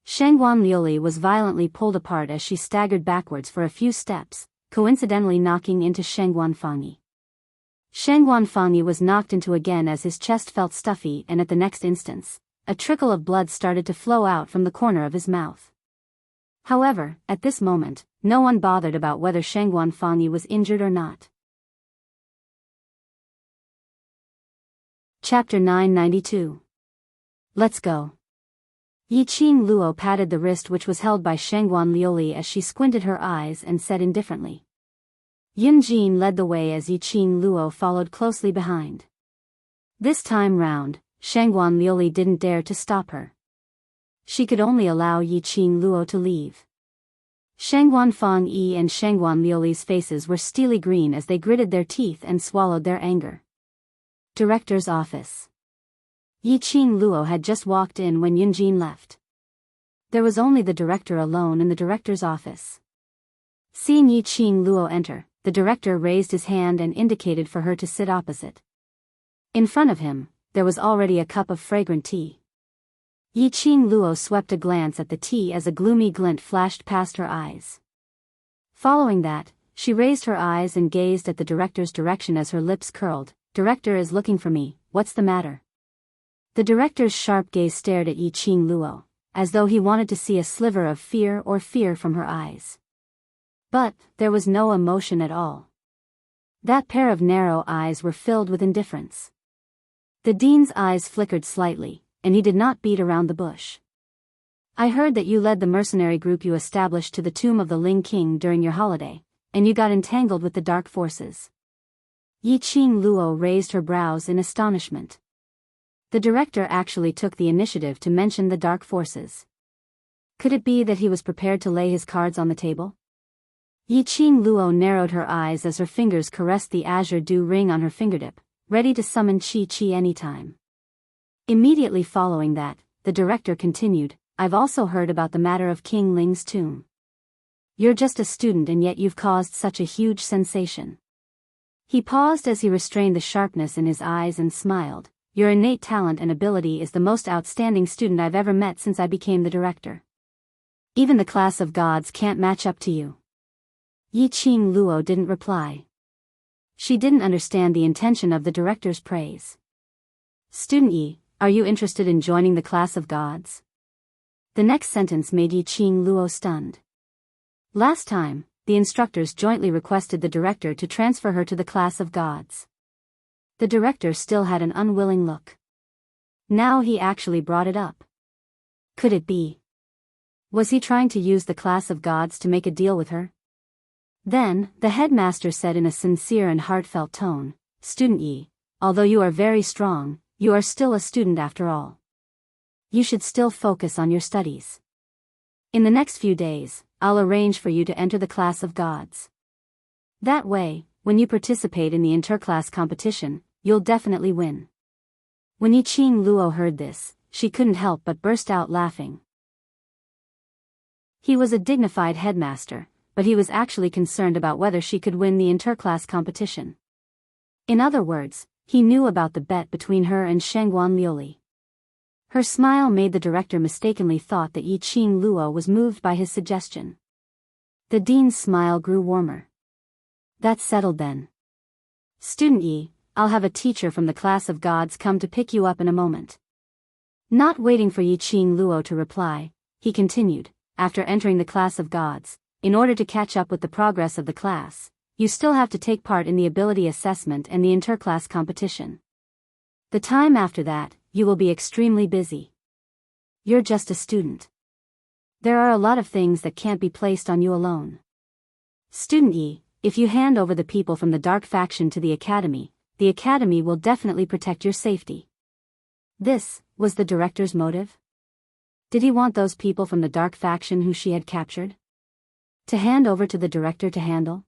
Shangguan Liuli was violently pulled apart as she staggered backwards for a few steps, coincidentally knocking into Shangguan Fangyi. Shangguan Fangyi was knocked into again as his chest felt stuffy, and at the next instant, a trickle of blood started to flow out from the corner of his mouth. However, at this moment, no one bothered about whether Shangguan Fangyi was injured or not. Chapter 992. Let's go. Yiqing Luo patted the wrist which was held by Shangguan Liuli as she squinted her eyes and said indifferently. Yunjin led the way as Yiqing Luo followed closely behind. This time round, Shangguan Liuli didn't dare to stop her. She could only allow Yiqing Luo to leave. Shangguan Fangyi and Shangguan Liuli's faces were steely green as they gritted their teeth and swallowed their anger. Director's office. Yiqing Luo had just walked in when Yunjin left. There was only the director alone in the director's office. Seeing Yiqing Luo enter, the director raised his hand and indicated for her to sit opposite. In front of him, there was already a cup of fragrant tea. Yiqing Luo swept a glance at the tea as a gloomy glint flashed past her eyes. Following that, she raised her eyes and gazed at the director's direction as her lips curled. "Director is looking for me, what's the matter?" The director's sharp gaze stared at Yiqing Luo, as though he wanted to see a sliver of fear from her eyes. But there was no emotion at all. That pair of narrow eyes were filled with indifference. The dean's eyes flickered slightly, and he did not beat around the bush. "I heard that you led the mercenary group you established to the tomb of the Ling King during your holiday, and you got entangled with the dark forces." Yiqing Luo raised her brows in astonishment. The director actually took the initiative to mention the dark forces. Could it be that he was prepared to lay his cards on the table? Yiqing Luo narrowed her eyes as her fingers caressed the azure dew ring on her fingertip, ready to summon Qi anytime. Immediately following that, the director continued, "I've also heard about the matter of King Ling's tomb. You're just a student and yet you've caused such a huge sensation." He paused as he restrained the sharpness in his eyes and smiled. "Your innate talent and ability is the most outstanding student I've ever met since I became the director. Even the class of gods can't match up to you." Yiqing Luo didn't reply. She didn't understand the intention of the director's praise. "Student Yi, are you interested in joining the class of gods?" The next sentence made Yiqing Luo stunned. Last time, the instructors jointly requested the director to transfer her to the class of gods. The director still had an unwilling look. Now he actually brought it up. Could it be? Was he trying to use the class of gods to make a deal with her? Then, the headmaster said in a sincere and heartfelt tone, "Student Yi, although you are very strong, you are still a student after all. You should still focus on your studies. In the next few days, I'll arrange for you to enter the class of gods. That way, when you participate in the interclass competition, you'll definitely win." When Yiqing Luo heard this, she couldn't help but burst out laughing. He was a dignified headmaster, but he was actually concerned about whether she could win the interclass competition. In other words, he knew about the bet between her and Shangguan Liuli. Her smile made the director mistakenly thought that Yiqing Luo was moved by his suggestion. The dean's smile grew warmer. That's settled then. Student Yi, I'll have a teacher from the class of gods come to pick you up in a moment. Not waiting for Yiqing Luo to reply, he continued, after entering the class of gods, in order to catch up with the progress of the class, you still have to take part in the ability assessment and the interclass competition. The time after that, you will be extremely busy. You're just a student. There are a lot of things that can't be placed on you alone. Student Yi, if you hand over the people from the dark faction to the academy will definitely protect your safety. This was the director's motive? Did he want those people from the dark faction who she had captured to hand over to the director to handle?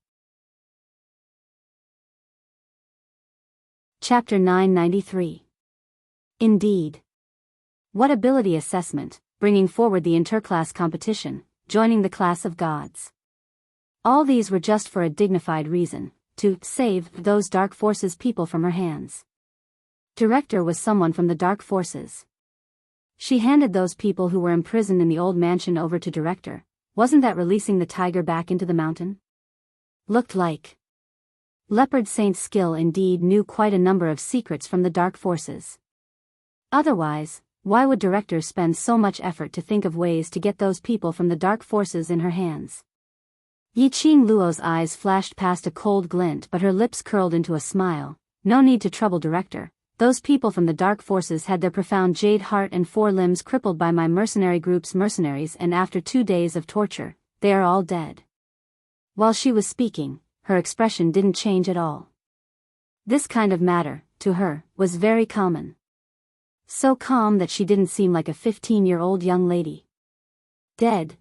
Chapter 993. Indeed. What ability assessment, bringing forward the interclass competition, joining the class of gods. All these were just for a dignified reason, to save those dark forces people from her hands. Director was someone from the dark forces. She handed those people who were imprisoned in the old mansion over to director. Wasn't that releasing the tiger back into the mountain? Looked like. Leopard Saint Skill indeed knew quite a number of secrets from the dark forces. Otherwise, why would director spend so much effort to think of ways to get those people from the dark forces in her hands? Yiqing Luo's eyes flashed past a cold glint, but her lips curled into a smile. No need to trouble director. Those people from the dark forces had their profound jade heart and 4 limbs crippled by my mercenary group's mercenaries, and after 2 days of torture, they are all dead. While she was speaking, her expression didn't change at all. This kind of matter, to her, was very common. So calm that she didn't seem like a 15-year-old young lady. Dead?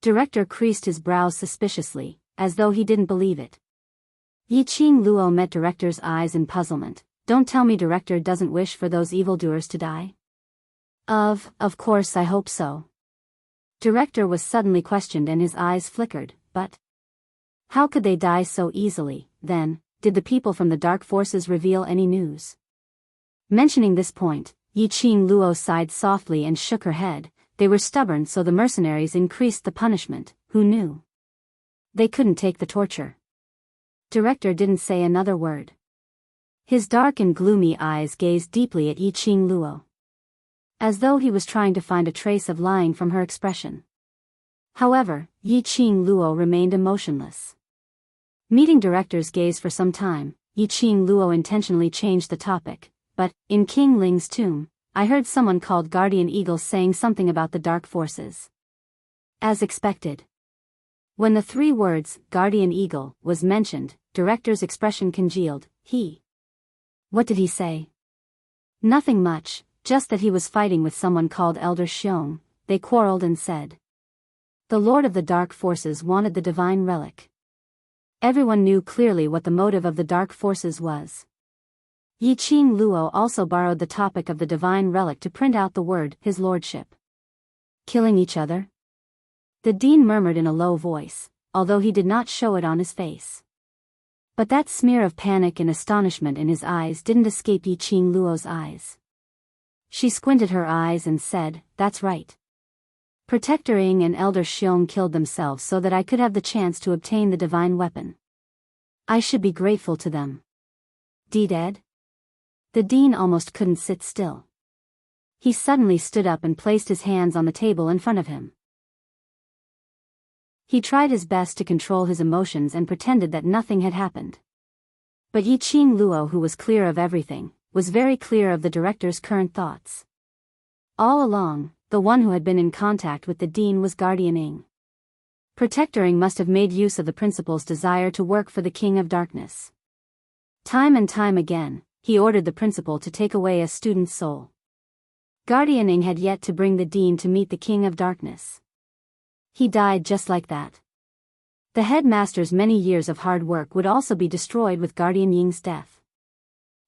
Director creased his brows suspiciously, as though he didn't believe it. Yiqing Luo met director's eyes in puzzlement. Don't tell me director doesn't wish for those evildoers to die? Of course I hope so. Director was suddenly questioned and his eyes flickered, but how could they die so easily, then? Did the people from the dark forces reveal any news? Mentioning this point, Yiqing Luo sighed softly and shook her head. They were stubborn, so the mercenaries increased the punishment. Who knew? They couldn't take the torture. Director didn't say another word. His dark and gloomy eyes gazed deeply at Yiqing Luo, as though he was trying to find a trace of lying from her expression. However, Yiqing Luo remained emotionless. Meeting director's gaze for some time, Yiqing Luo intentionally changed the topic. But, in King Ling's tomb, I heard someone called Guardian Eagle saying something about the dark forces. As expected. When the 3 words, Guardian Eagle, was mentioned, director's expression congealed. What did he say? Nothing much, just that he was fighting with someone called Elder Xiong. They quarreled and said the Lord of the Dark Forces wanted the divine relic. Everyone knew clearly what the motive of the dark forces was. Yiqing Luo also borrowed the topic of the divine relic to print out the word, his lordship. Killing each other? The dean murmured in a low voice, although he did not show it on his face. But that smear of panic and astonishment in his eyes didn't escape Yiqing Luo's eyes. She squinted her eyes and said, that's right. Protector Ying and Elder Xiong killed themselves so that I could have the chance to obtain the divine weapon. I should be grateful to them. Dead? The dean almost couldn't sit still. He suddenly stood up and placed his hands on the table in front of him. He tried his best to control his emotions and pretended that nothing had happened. But Yiqing Luo, who was clear of everything, was very clear of the director's current thoughts. All along, the one who had been in contact with the dean was Guardian Ying. Protector Ying must have made use of the principal's desire to work for the King of Darkness. Time and time again, he ordered the principal to take away a student's soul. Guardian Ying had yet to bring the dean to meet the King of Darkness. He died just like that. The headmaster's many years of hard work would also be destroyed with Guardian Ying's death.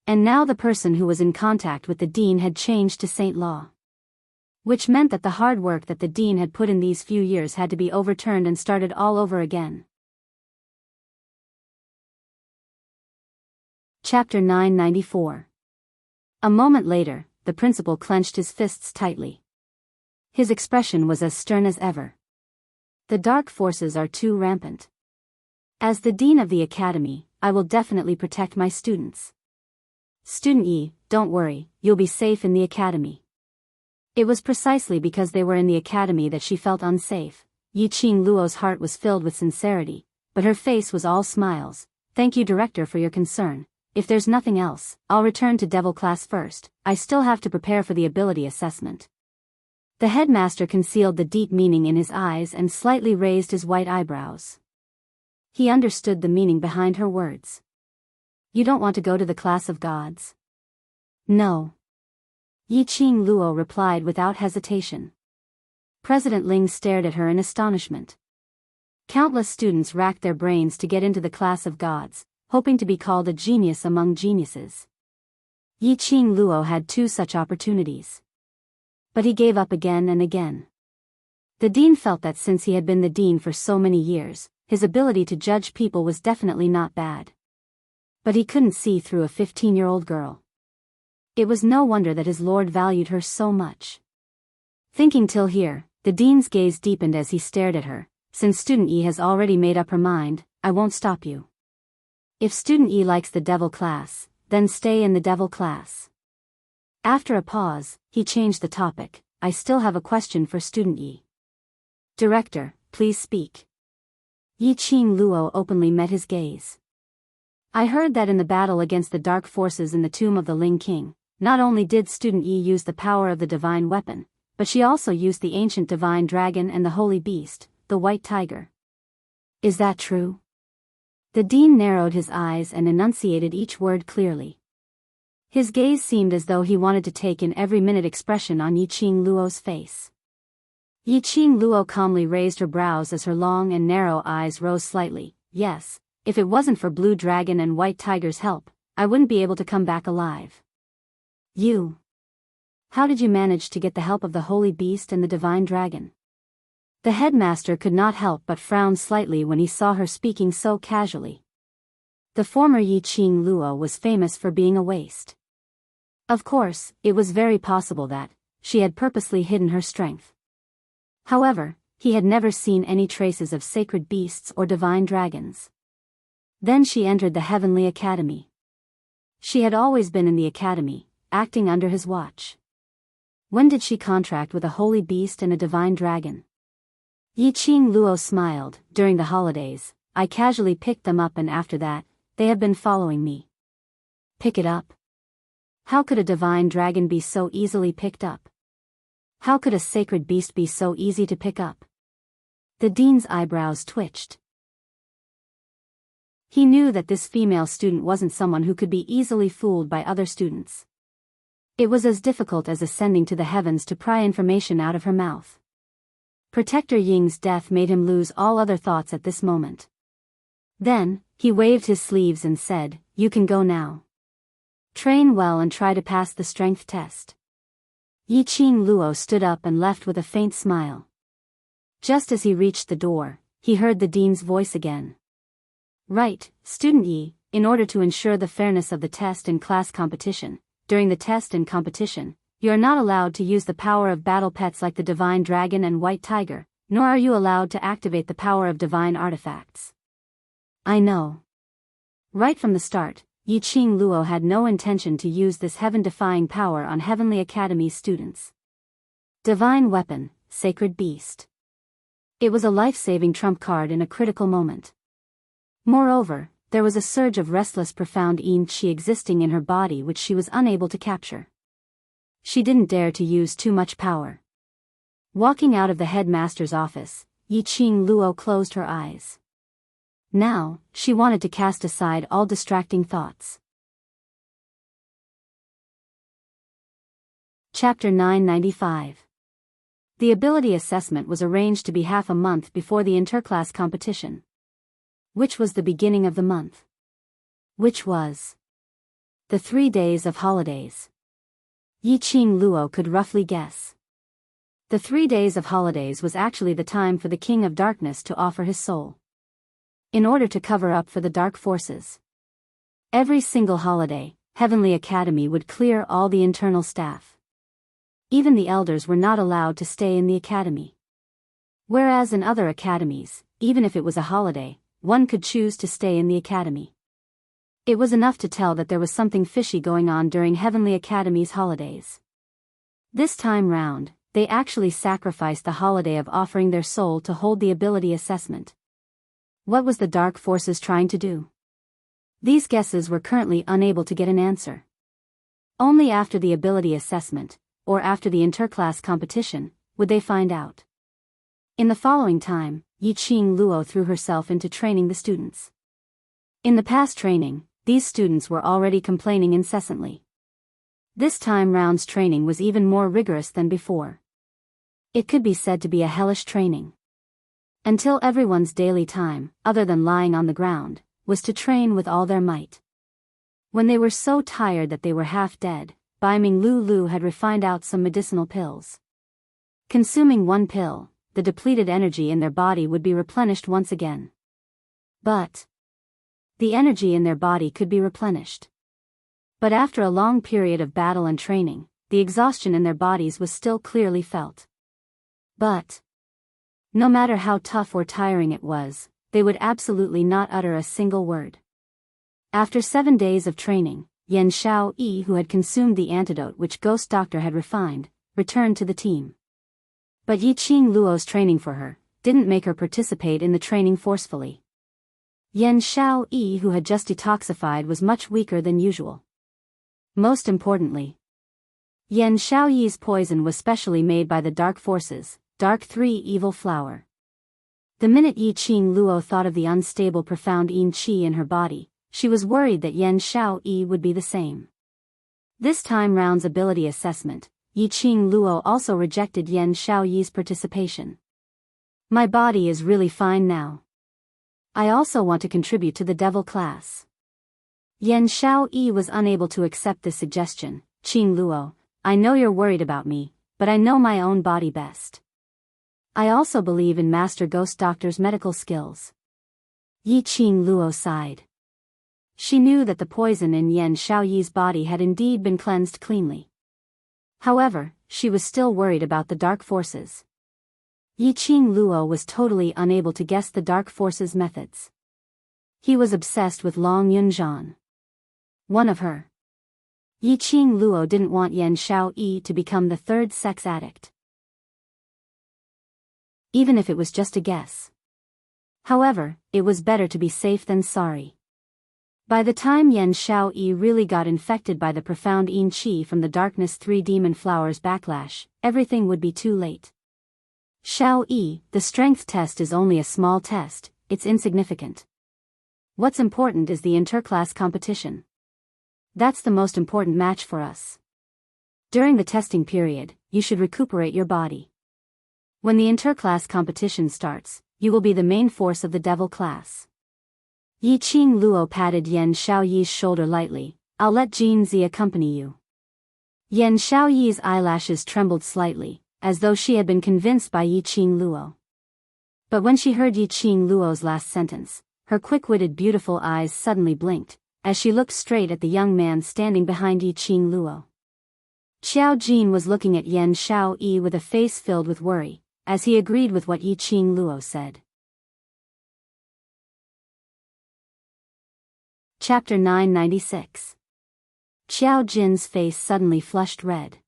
And now the person who was in contact with the dean had changed to Saint Law. Which meant that the hard work that the dean had put in these few years had to be overturned and started all over again. Chapter 994. A moment later, the principal clenched his fists tightly. His expression was as stern as ever. The dark forces are too rampant. As the dean of the academy, I will definitely protect my students. Student Yi, don't worry, you'll be safe in the academy. It was precisely because they were in the academy that she felt unsafe. Yi Qing Luo's heart was filled with sincerity, but her face was all smiles. Thank you, Director, for your concern. If there's nothing else, I'll return to Devil class first. I still have to prepare for the ability assessment. The headmaster concealed the deep meaning in his eyes and slightly raised his white eyebrows. He understood the meaning behind her words. You don't want to go to the class of gods? No. Yi Qing Luo replied without hesitation. President Ling stared at her in astonishment. Countless students racked their brains to get into the class of gods, hoping to be called a genius among geniuses. Yi Qing Luo had 2 such opportunities. But he gave up again and again. The dean felt that since he had been the dean for so many years, his ability to judge people was definitely not bad. But he couldn't see through a 15-year-old girl. It was no wonder that his lord valued her so much. Thinking till here, the dean's gaze deepened as he stared at her. Since Student E has already made up her mind, I won't stop you. If Student E likes the devil class, then stay in the devil class. After a pause, he changed the topic. I still have a question for Student E. Director, please speak. Yi Qing Luo openly met his gaze. I heard that in the battle against the dark forces in the tomb of the Ling King, not only did Student Yi use the power of the divine weapon, but she also used the ancient divine dragon and the holy beast, the white tiger. Is that true? The dean narrowed his eyes and enunciated each word clearly. His gaze seemed as though he wanted to take in every minute expression on Yi Qing Luo's face. Yi Qing Luo calmly raised her brows as her long and narrow eyes rose slightly. Yes, if it wasn't for Blue Dragon and White Tiger's help, I wouldn't be able to come back alive. You. How did you manage to get the help of the Holy Beast and the Divine Dragon? The headmaster could not help but frown slightly when he saw her speaking so casually. The former Yi Qing Luo was famous for being a waste. Of course, it was very possible that she had purposely hidden her strength. However, he had never seen any traces of sacred beasts or divine dragons. Then she entered the Heavenly Academy. She had always been in the academy, acting under his watch. When did she contract with a holy beast and a divine dragon? Yi Qing Luo smiled. During the holidays, I casually picked them up, and after that, they have been following me. Pick it up? How could a divine dragon be so easily picked up? How could a sacred beast be so easy to pick up? The dean's eyebrows twitched. He knew that this female student wasn't someone who could be easily fooled by other students. It was as difficult as ascending to the heavens to pry information out of her mouth. Protector Ying's death made him lose all other thoughts at this moment. Then, he waved his sleeves and said, "You can go now. Train well and try to pass the strength test." Yi Qing Luo stood up and left with a faint smile. Just as he reached the door, he heard the dean's voice again. Right, Student Yi, in order to ensure the fairness of the test and class competition, during the test and competition, you are not allowed to use the power of battle pets like the Divine Dragon and White Tiger, nor are you allowed to activate the power of divine artifacts. I know. Right from the start, Yi Qing Luo had no intention to use this heaven-defying power on Heavenly Academy students. Divine weapon, sacred beast. It was a life-saving trump card in a critical moment. Moreover, there was a surge of restless profound qi existing in her body which she was unable to capture. She didn't dare to use too much power. Walking out of the headmaster's office, Yi Qing Luo closed her eyes. Now, she wanted to cast aside all distracting thoughts. Chapter 995. The ability assessment was arranged to be half a month before the interclass competition. Which was the beginning of the month. Which was The 3 days of holidays. Yiqing Luo could roughly guess. The 3 days of holidays was actually the time for the King of Darkness to offer his soul, in order to cover up for the dark forces. Every single holiday, Heavenly Academy would clear all the internal staff. Even the elders were not allowed to stay in the academy. Whereas in other academies, even if it was a holiday, one could choose to stay in the academy. It was enough to tell that there was something fishy going on during Heavenly Academy's holidays. This time round, they actually sacrificed the holiday of offering their soul to hold the ability assessment. What was the dark forces trying to do? These guesses were currently unable to get an answer. Only after the ability assessment, or after the interclass competition, would they find out. In the following time, Yiqing Luo threw herself into training the students. In the past training, these students were already complaining incessantly. This time round's training was even more rigorous than before. It could be said to be a hellish training. Until everyone's daily time, other than lying on the ground, was to train with all their might. When they were so tired that they were half dead, Baiming Lulu had refined out some medicinal pills. Consuming one pill, the depleted energy in their body would be replenished once again. But the energy in their body could be replenished. But after a long period of battle and training, the exhaustion in their bodies was still clearly felt. But no matter how tough or tiring it was, they would absolutely not utter a single word. After 7 days of training, Yan Xiao Yi, who had consumed the antidote which Ghost Doctor had refined, returned to the team. But Yiqing Luo's training for her didn't make her participate in the training forcefully. Yan Xiao Yi, who had just detoxified, was much weaker than usual. Most importantly, Yan Xiao Yi's poison was specially made by the dark forces, Dark 3 Evil Flower. The minute Yiqing Luo thought of the unstable profound yin qi in her body, she was worried that Yan Xiao Yi would be the same. This time round's ability assessment, Yiqing Luo also rejected Yan Xiao Yi's participation. My body is really fine now. I also want to contribute to the devil class. Yan Xiao Yi was unable to accept this suggestion. Qing Luo, I know you're worried about me, but I know my own body best. I also believe in Master Ghost Doctor's medical skills. Yiqing Luo sighed. She knew that the poison in Yan Xiao Yi's body had indeed been cleansed cleanly. However, she was still worried about the dark forces. Yiqing Luo was totally unable to guess the dark forces' methods. He was obsessed with Long Yunzhan, one of her. Yiqing Luo didn't want Yan Xiao Yi to become the third sex addict, even if it was just a guess. However, it was better to be safe than sorry. By the time Yan Xiao Yi really got infected by the profound yin qi from the Darkness 3 Demon Flowers backlash, everything would be too late. Xiao Yi, the strength test is only a small test, it's insignificant. What's important is the interclass competition. That's the most important match for us. During the testing period, you should recuperate your body. When the interclass competition starts, you will be the main force of the devil class. Yiqing Luo patted Yan Xiao Yi's shoulder lightly. I'll let Jin Zi accompany you. Yan Xiao Yi's eyelashes trembled slightly, as though she had been convinced by Yiqing Luo. But when she heard Yiqing Luo's last sentence, her quick-witted beautiful eyes suddenly blinked, as she looked straight at the young man standing behind Yiqing Luo. Xiao Jin was looking at Yan Xiao Yi with a face filled with worry, as he agreed with what Yiqing Luo said. Chapter 996. Xiao Jin's face suddenly flushed red.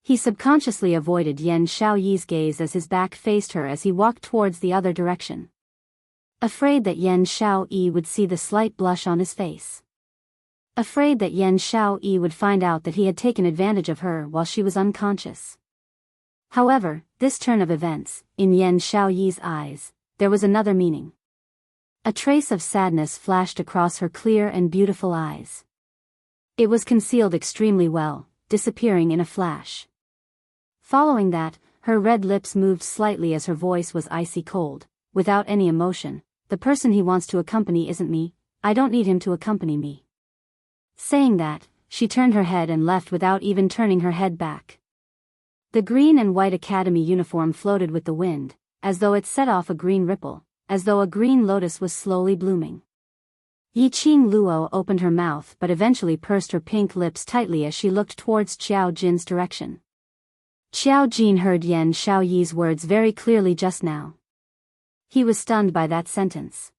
He subconsciously avoided Yan Xiao Yi's gaze as his back faced her as he walked towards the other direction, afraid that Yan Xiao Yi would see the slight blush on his face. Afraid that Yan Xiao Yi would find out that he had taken advantage of her while she was unconscious. However, this turn of events, in Yan Xiao Yi's eyes, there was another meaning. A trace of sadness flashed across her clear and beautiful eyes. It was concealed extremely well, disappearing in a flash. Following that, her red lips moved slightly as her voice was icy cold, without any emotion. The person he wants to accompany isn't me, I don't need him to accompany me. Saying that, she turned her head and left without even turning her head back. The green and white academy uniform floated with the wind, as though it set off a green ripple, as though a green lotus was slowly blooming. Yiqing Luo opened her mouth but eventually pursed her pink lips tightly as she looked towards Qiao Jin's direction. Qiao Jin heard Yan Shaoyi's words very clearly just now. He was stunned by that sentence.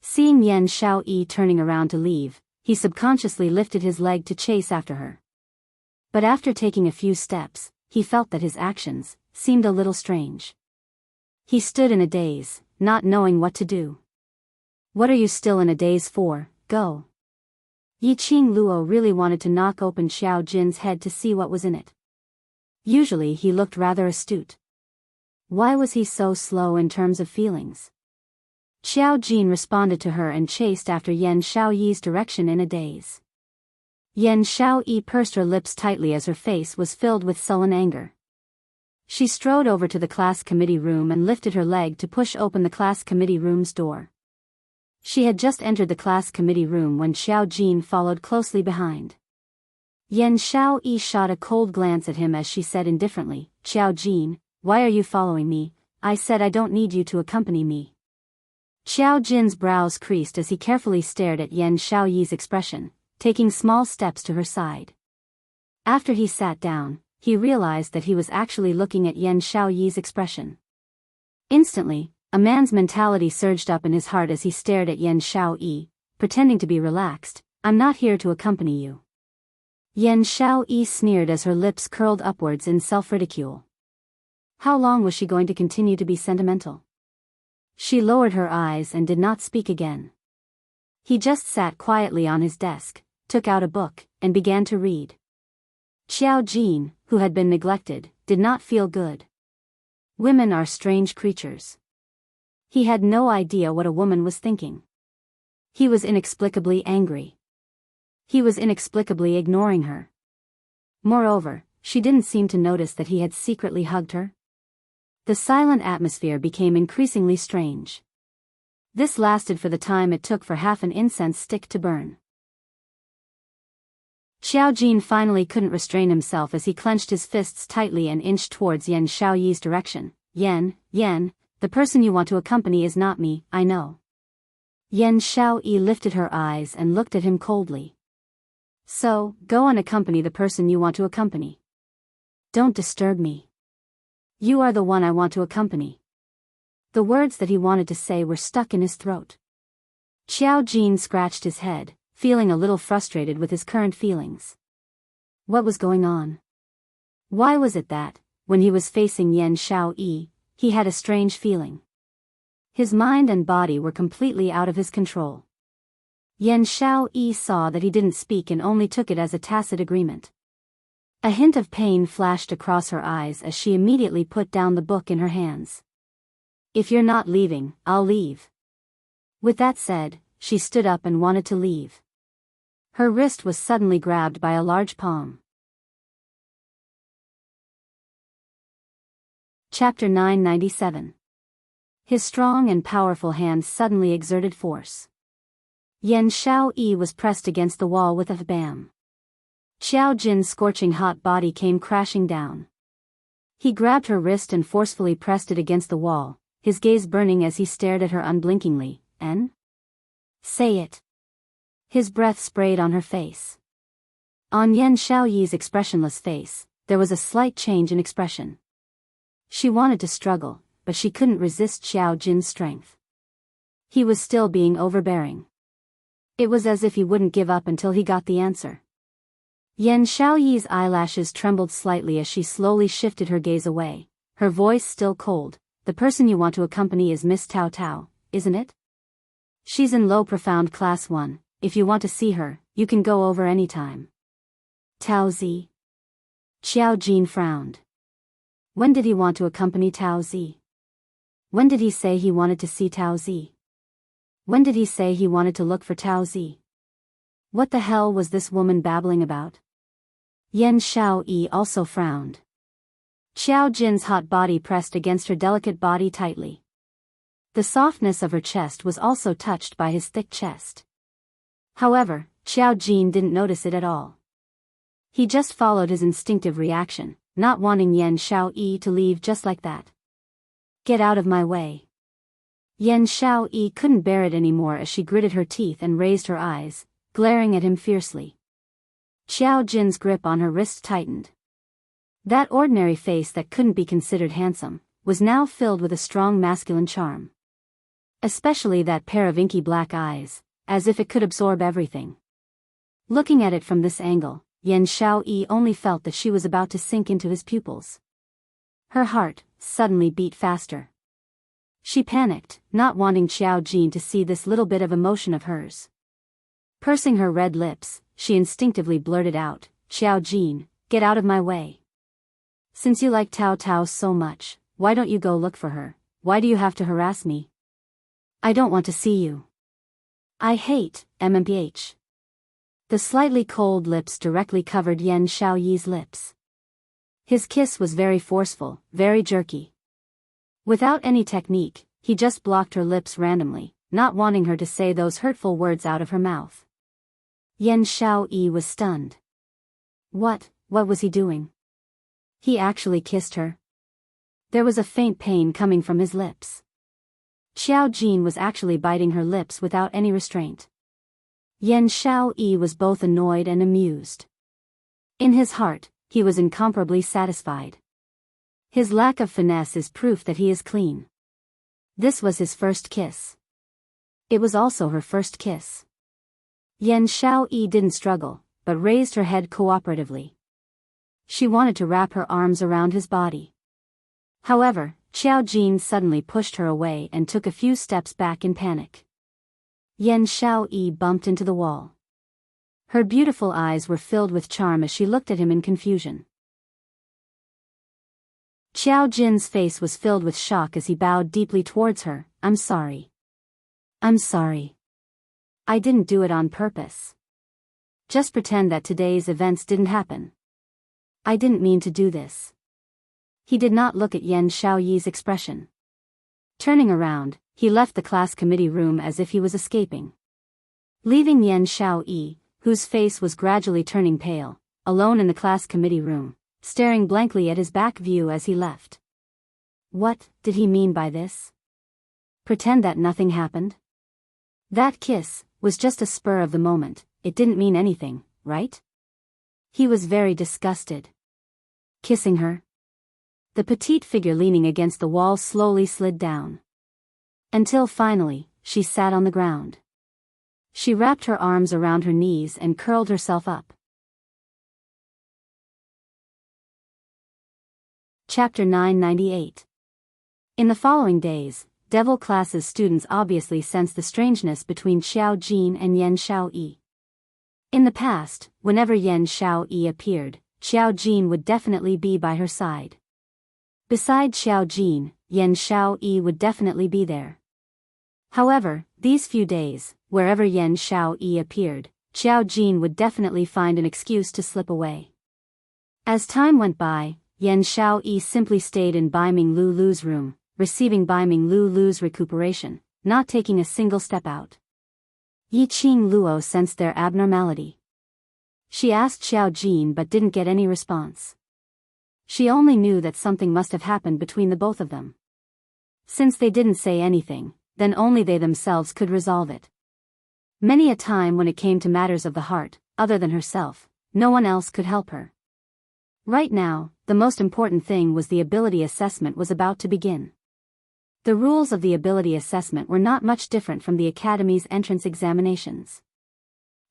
Seeing Yan Shaoyi turning around to leave, he subconsciously lifted his leg to chase after her. But after taking a few steps, he felt that his actions seemed a little strange. He stood in a daze, not knowing what to do. What are you still in a daze for? Go. Yiqing Luo really wanted to knock open Qiao Jin's head to see what was in it. Usually he looked rather astute. Why was he so slow in terms of feelings? Qiao Jin responded to her and chased after Yan Shaoyi's direction in a daze. Yan Shaoyi pursed her lips tightly as her face was filled with sullen anger. She strode over to the class committee room and lifted her leg to push open the class committee room's door. She had just entered the class committee room when Qiao Jin followed closely behind. Yan Shaoyi shot a cold glance at him as she said indifferently, "Qiao Jin, why are you following me? I said I don't need you to accompany me." Qiao Jin's brows creased as he carefully stared at Yan Shaoyi's expression, taking small steps to her side. After he sat down, he realized that he was actually looking at Yan Shaoyi's expression. Instantly, a man's mentality surged up in his heart as he stared at Yan Shaoyi, pretending to be relaxed. "I'm not here to accompany you." Yan Shaoyi sneered as her lips curled upwards in self-ridicule. How long was she going to continue to be sentimental? She lowered her eyes and did not speak again. He just sat quietly on his desk, took out a book, and began to read. Qiao Jin, who had been neglected, did not feel good. Women are strange creatures. He had no idea what a woman was thinking. He was inexplicably angry. He was inexplicably ignoring her. Moreover, she didn't seem to notice that he had secretly hugged her. The silent atmosphere became increasingly strange. This lasted for the time it took for half an incense stick to burn. Qiao Jin finally couldn't restrain himself as he clenched his fists tightly and inched towards Yan Shaoyi's direction. Yan, the person you want to accompany is not me, I know." Yan Shaoyi lifted her eyes and looked at him coldly. "So, go and accompany the person you want to accompany. Don't disturb me. You are the one I want to accompany." The words that he wanted to say were stuck in his throat. Qiao Jin scratched his head, feeling a little frustrated with his current feelings. What was going on? Why was it that, when he was facing Yan Shaoyi, he had a strange feeling? His mind and body were completely out of his control. Yan Shaoyi saw that he didn't speak and only took it as a tacit agreement. A hint of pain flashed across her eyes as she immediately put down the book in her hands. "If you're not leaving, I'll leave." With that said, she stood up and wanted to leave. Her wrist was suddenly grabbed by a large palm. Chapter 997. His strong and powerful hand suddenly exerted force. Yan Shaoyi was pressed against the wall with a bam. Qiao Jin's scorching hot body came crashing down. He grabbed her wrist and forcefully pressed it against the wall, his gaze burning as he stared at her unblinkingly. Say it." His breath sprayed on her face. On Yan Shaoyi's expressionless face, there was a slight change in expression. She wanted to struggle, but she couldn't resist Qiao Jin's strength. He was still being overbearing. It was as if he wouldn't give up until he got the answer. Yan Shaoyi's eyelashes trembled slightly as she slowly shifted her gaze away, her voice still cold. "The person you want to accompany is Miss Tao Tao, isn't it? She's in low profound class 1, if you want to see her, you can go over any time." "Tao Zi?" Qiao Jin frowned. When did he want to accompany Tao Zi? When did he say he wanted to see Tao Zi? When did he say he wanted to look for Tao Zi? What the hell was this woman babbling about? Yan Shaoyi also frowned. Qiao Jin's hot body pressed against her delicate body tightly. The softness of her chest was also touched by his thick chest. However, Xiao Jin didn't notice it at all. He just followed his instinctive reaction, not wanting Yan Xiaoyi to leave just like that. Get out of my way. Yan Xiaoyi couldn't bear it anymore as she gritted her teeth and raised her eyes, glaring at him fiercely. Xiao Jin's grip on her wrist tightened. That ordinary face that couldn't be considered handsome was now filled with a strong masculine charm. Especially that pair of inky black eyes, as if it could absorb everything. Looking at it from this angle, Yan Xiaoyi only felt that she was about to sink into his pupils. Her heart suddenly beat faster. She panicked, not wanting Xiao Jin to see this little bit of emotion of hers. Pursing her red lips, she instinctively blurted out, "Xiao Jin, get out of my way. Since you like Tao Tao so much, why don't you go look for her? Why do you have to harass me? I don't want to see you. I hate MMPH." The slightly cold lips directly covered Yan Xiaoyi's lips. His kiss was very forceful, very jerky. Without any technique, he just blocked her lips randomly, not wanting her to say those hurtful words out of her mouth. Yan Xiaoyi was stunned. What was he doing? He actually kissed her? There was a faint pain coming from his lips. Xiao Jin was actually biting her lips without any restraint. Yan Xiaoyi was both annoyed and amused. In his heart, he was incomparably satisfied. His lack of finesse is proof that he is clean. This was his first kiss. It was also her first kiss. Yan Xiaoyi didn't struggle, but raised her head cooperatively. She wanted to wrap her arms around his body. However, Xiao Jin suddenly pushed her away and took a few steps back in panic. Yan Xiaoyi bumped into the wall. Her beautiful eyes were filled with charm as she looked at him in confusion. Xiao Jin's face was filled with shock as he bowed deeply towards her. "I'm sorry. I'm sorry. I didn't do it on purpose. Just pretend that today's events didn't happen. I didn't mean to do this." He did not look at Yan Xiaoyi's expression. Turning around, he left the class committee room as if he was escaping. Leaving Yan Xiaoyi, whose face was gradually turning pale, alone in the class committee room, staring blankly at his back view as he left. What did he mean by this? Pretend that nothing happened? That kiss was just a spur of the moment, it didn't mean anything, right? He was very disgusted. Kissing her? The petite figure leaning against the wall slowly slid down. Until finally, she sat on the ground. She wrapped her arms around her knees and curled herself up. Chapter 998. In the following days, Devil Class's students obviously sensed the strangeness between Xiao Jin and Yan Xiaoyi. In the past, whenever Yan Xiaoyi appeared, Xiao Jin would definitely be by her side. Beside Xiao Jin, Yan Xiaoyi would definitely be there. However, these few days, wherever Yan Xiaoyi appeared, Xiao Jin would definitely find an excuse to slip away. As time went by, Yan Xiaoyi simply stayed in Bai Ming Lu's room, receiving Bai Ming Lu's recuperation, not taking a single step out. Yi Qing Luo sensed their abnormality. She asked Xiao Jin but didn't get any response. She only knew that something must have happened between the both of them. Since they didn't say anything, then only they themselves could resolve it. Many a time when it came to matters of the heart, other than herself, no one else could help her. Right now, the most important thing was the ability assessment was about to begin. The rules of the ability assessment were not much different from the Academy's entrance examinations.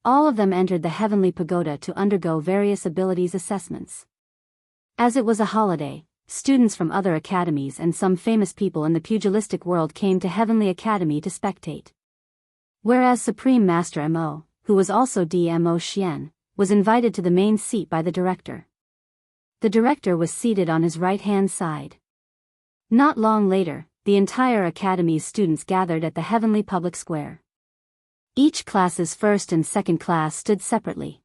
All of them entered the Heavenly Pagoda to undergo various abilities assessments. As it was a holiday, students from other academies and some famous people in the pugilistic world came to Heavenly Academy to spectate. Whereas Supreme Master Mo, who was also DMO Xian, was invited to the main seat by the director. The director was seated on his right-hand side. Not long later, the entire academy's students gathered at the Heavenly Public Square. Each class's first and second class stood separately.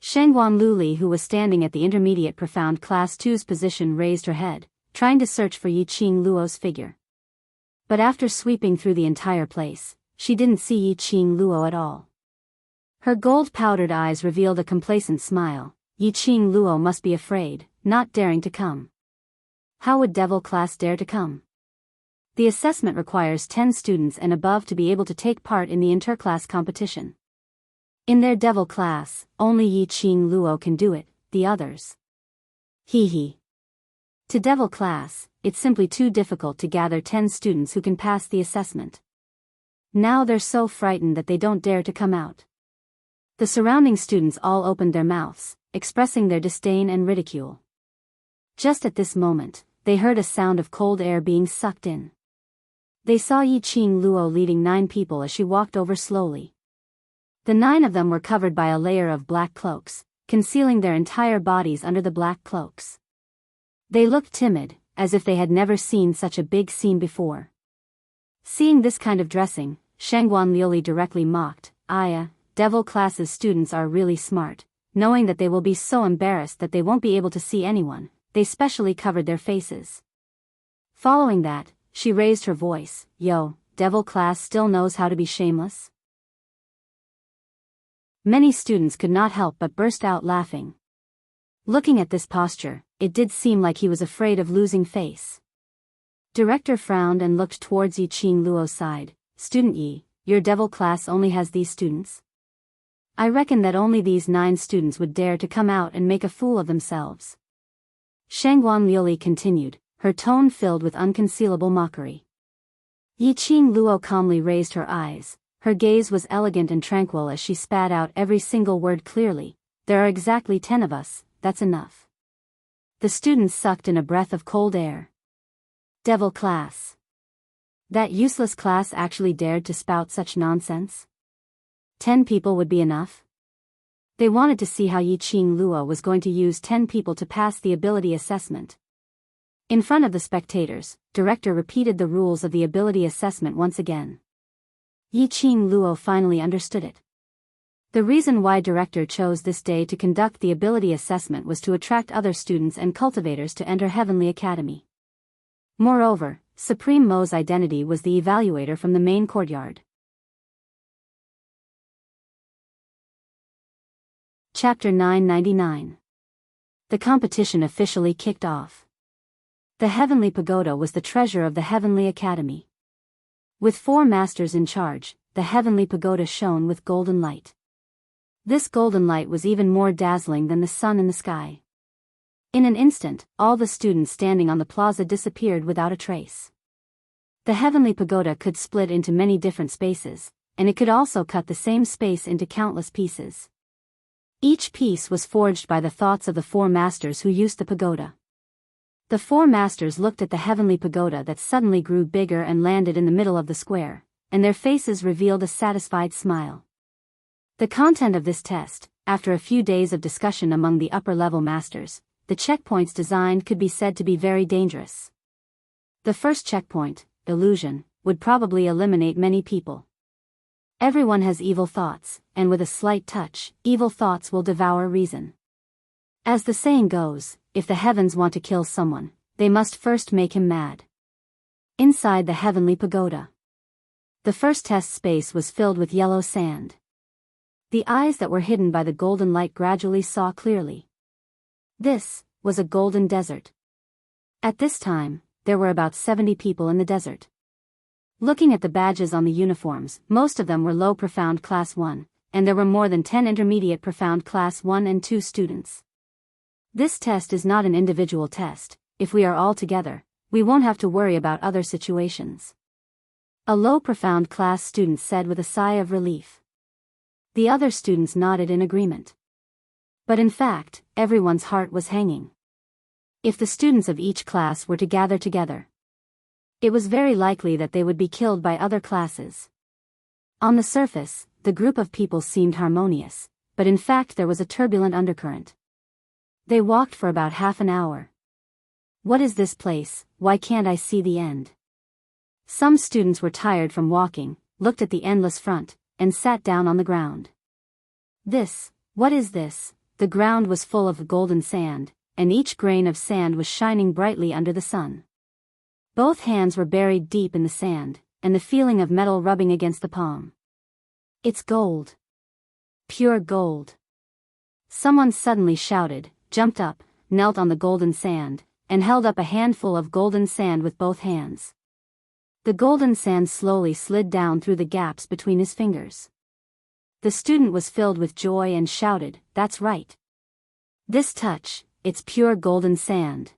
Shengguan Luli, who was standing at the intermediate profound class 2's position, raised her head, trying to search for Yi Qing Luo's figure. But after sweeping through the entire place, she didn't see Yi Qing Luo at all. Her gold-powdered eyes revealed a complacent smile. Yiqing Luo must be afraid, not daring to come. How would Devil class dare to come? The assessment requires 10 students and above to be able to take part in the interclass competition. In their Devil class, only Yiqing Luo can do it, the others. Hee. To Devil class, it's simply too difficult to gather 10 students who can pass the assessment. Now they're so frightened that they don't dare to come out. The surrounding students all opened their mouths, expressing their disdain and ridicule. Just at this moment, they heard a sound of cold air being sucked in. They saw Yiqing Luo leading 9 people as she walked over slowly. The 9 of them were covered by a layer of black cloaks, concealing their entire bodies under the black cloaks. They looked timid, as if they had never seen such a big scene before. Seeing this kind of dressing, Shangguan Liuli directly mocked, "Aya, Devil class's students are really smart. Knowing that they will be so embarrassed that they won't be able to see anyone, they specially covered their faces." Following that, she raised her voice, "Yo, Devil class still knows how to be shameless?" Many students could not help but burst out laughing. Looking at this posture, it did seem like he was afraid of losing face. Director frowned and looked towards Yiqing Luo's side. "Student Yi, your Devil class only has these students? I reckon that only these 9 students would dare to come out and make a fool of themselves." Shangguan Liuli continued, her tone filled with unconcealable mockery. Yiqing Luo calmly raised her eyes. Her gaze was elegant and tranquil as she spat out every single word clearly. "There are exactly 10 of us, that's enough." The students sucked in a breath of cold air. Devil class. That useless class actually dared to spout such nonsense? 10 people would be enough? They wanted to see how Yiqing Luo was going to use 10 people to pass the ability assessment. In front of the spectators, Director repeated the rules of the ability assessment once again. Yiqing Luo finally understood it. The reason why Director chose this day to conduct the ability assessment was to attract other students and cultivators to enter Heavenly Academy. Moreover, Supreme Mo's identity was the evaluator from the main courtyard. Chapter 999. The competition officially kicked off. The Heavenly Pagoda was the treasure of the Heavenly Academy. With 4 masters in charge, the Heavenly Pagoda shone with golden light. This golden light was even more dazzling than the sun in the sky. In an instant, all the students standing on the plaza disappeared without a trace. The Heavenly Pagoda could split into many different spaces, and it could also cut the same space into countless pieces. Each piece was forged by the thoughts of the 4 masters who used the pagoda. The 4 masters looked at the Heavenly Pagoda that suddenly grew bigger and landed in the middle of the square, and their faces revealed a satisfied smile. The content of this test, after a few days of discussion among the upper-level masters, the checkpoints designed could be said to be very dangerous. The first checkpoint, illusion, would probably eliminate many people. Everyone has evil thoughts, and with a slight touch, evil thoughts will devour reason. As the saying goes, if the heavens want to kill someone, they must first make him mad. Inside the Heavenly Pagoda, the first test space was filled with yellow sand. The eyes that were hidden by the golden light gradually saw clearly. This was a golden desert. At this time, there were about 70 people in the desert. Looking at the badges on the uniforms, most of them were low profound class 1, and there were more than 10 intermediate profound class 1 and 2 students. This test is not an individual test. If we are all together, we won't have to worry about other situations. A low profound class student said with a sigh of relief. The other students nodded in agreement. But in fact, everyone's heart was hanging. If the students of each class were to gather together, it was very likely that they would be killed by other classes. On the surface, the group of people seemed harmonious, but in fact there was a turbulent undercurrent. They walked for about half an hour. What is this place? Why can't I see the end? Some students were tired from walking, looked at the endless front, and sat down on the ground. What is this? The ground was full of golden sand, and each grain of sand was shining brightly under the sun. Both hands were buried deep in the sand, and the feeling of metal rubbing against the palm. It's gold. Pure gold. Someone suddenly shouted, jumped up, knelt on the golden sand, and held up a handful of golden sand with both hands. The golden sand slowly slid down through the gaps between his fingers. The student was filled with joy and shouted, "That's right. This touch, it's pure golden sand."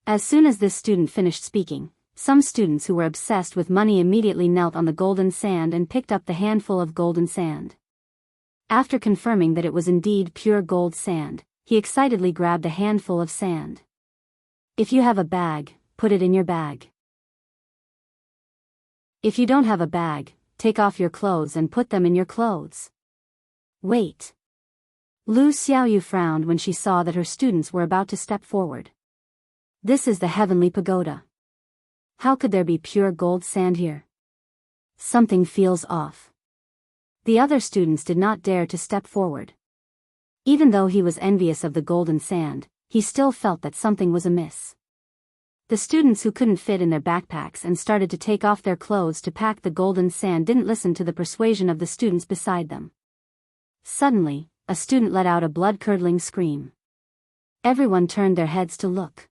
As soon as this student finished speaking, some students who were obsessed with money immediately knelt on the golden sand and picked up the handful of golden sand. After confirming that it was indeed pure gold sand, he excitedly grabbed a handful of sand. If you have a bag, put it in your bag. If you don't have a bag, take off your clothes and put them in your clothes. Wait. Lu Xiaoyu frowned when she saw that her students were about to step forward. This is the heavenly pagoda. How could there be pure gold sand here? Something feels off. The other students did not dare to step forward. Even though he was envious of the golden sand, he still felt that something was amiss. The students who couldn't fit in their backpacks and started to take off their clothes to pack the golden sand didn't listen to the persuasion of the students beside them. Suddenly, a student let out a blood-curdling scream. Everyone turned their heads to look.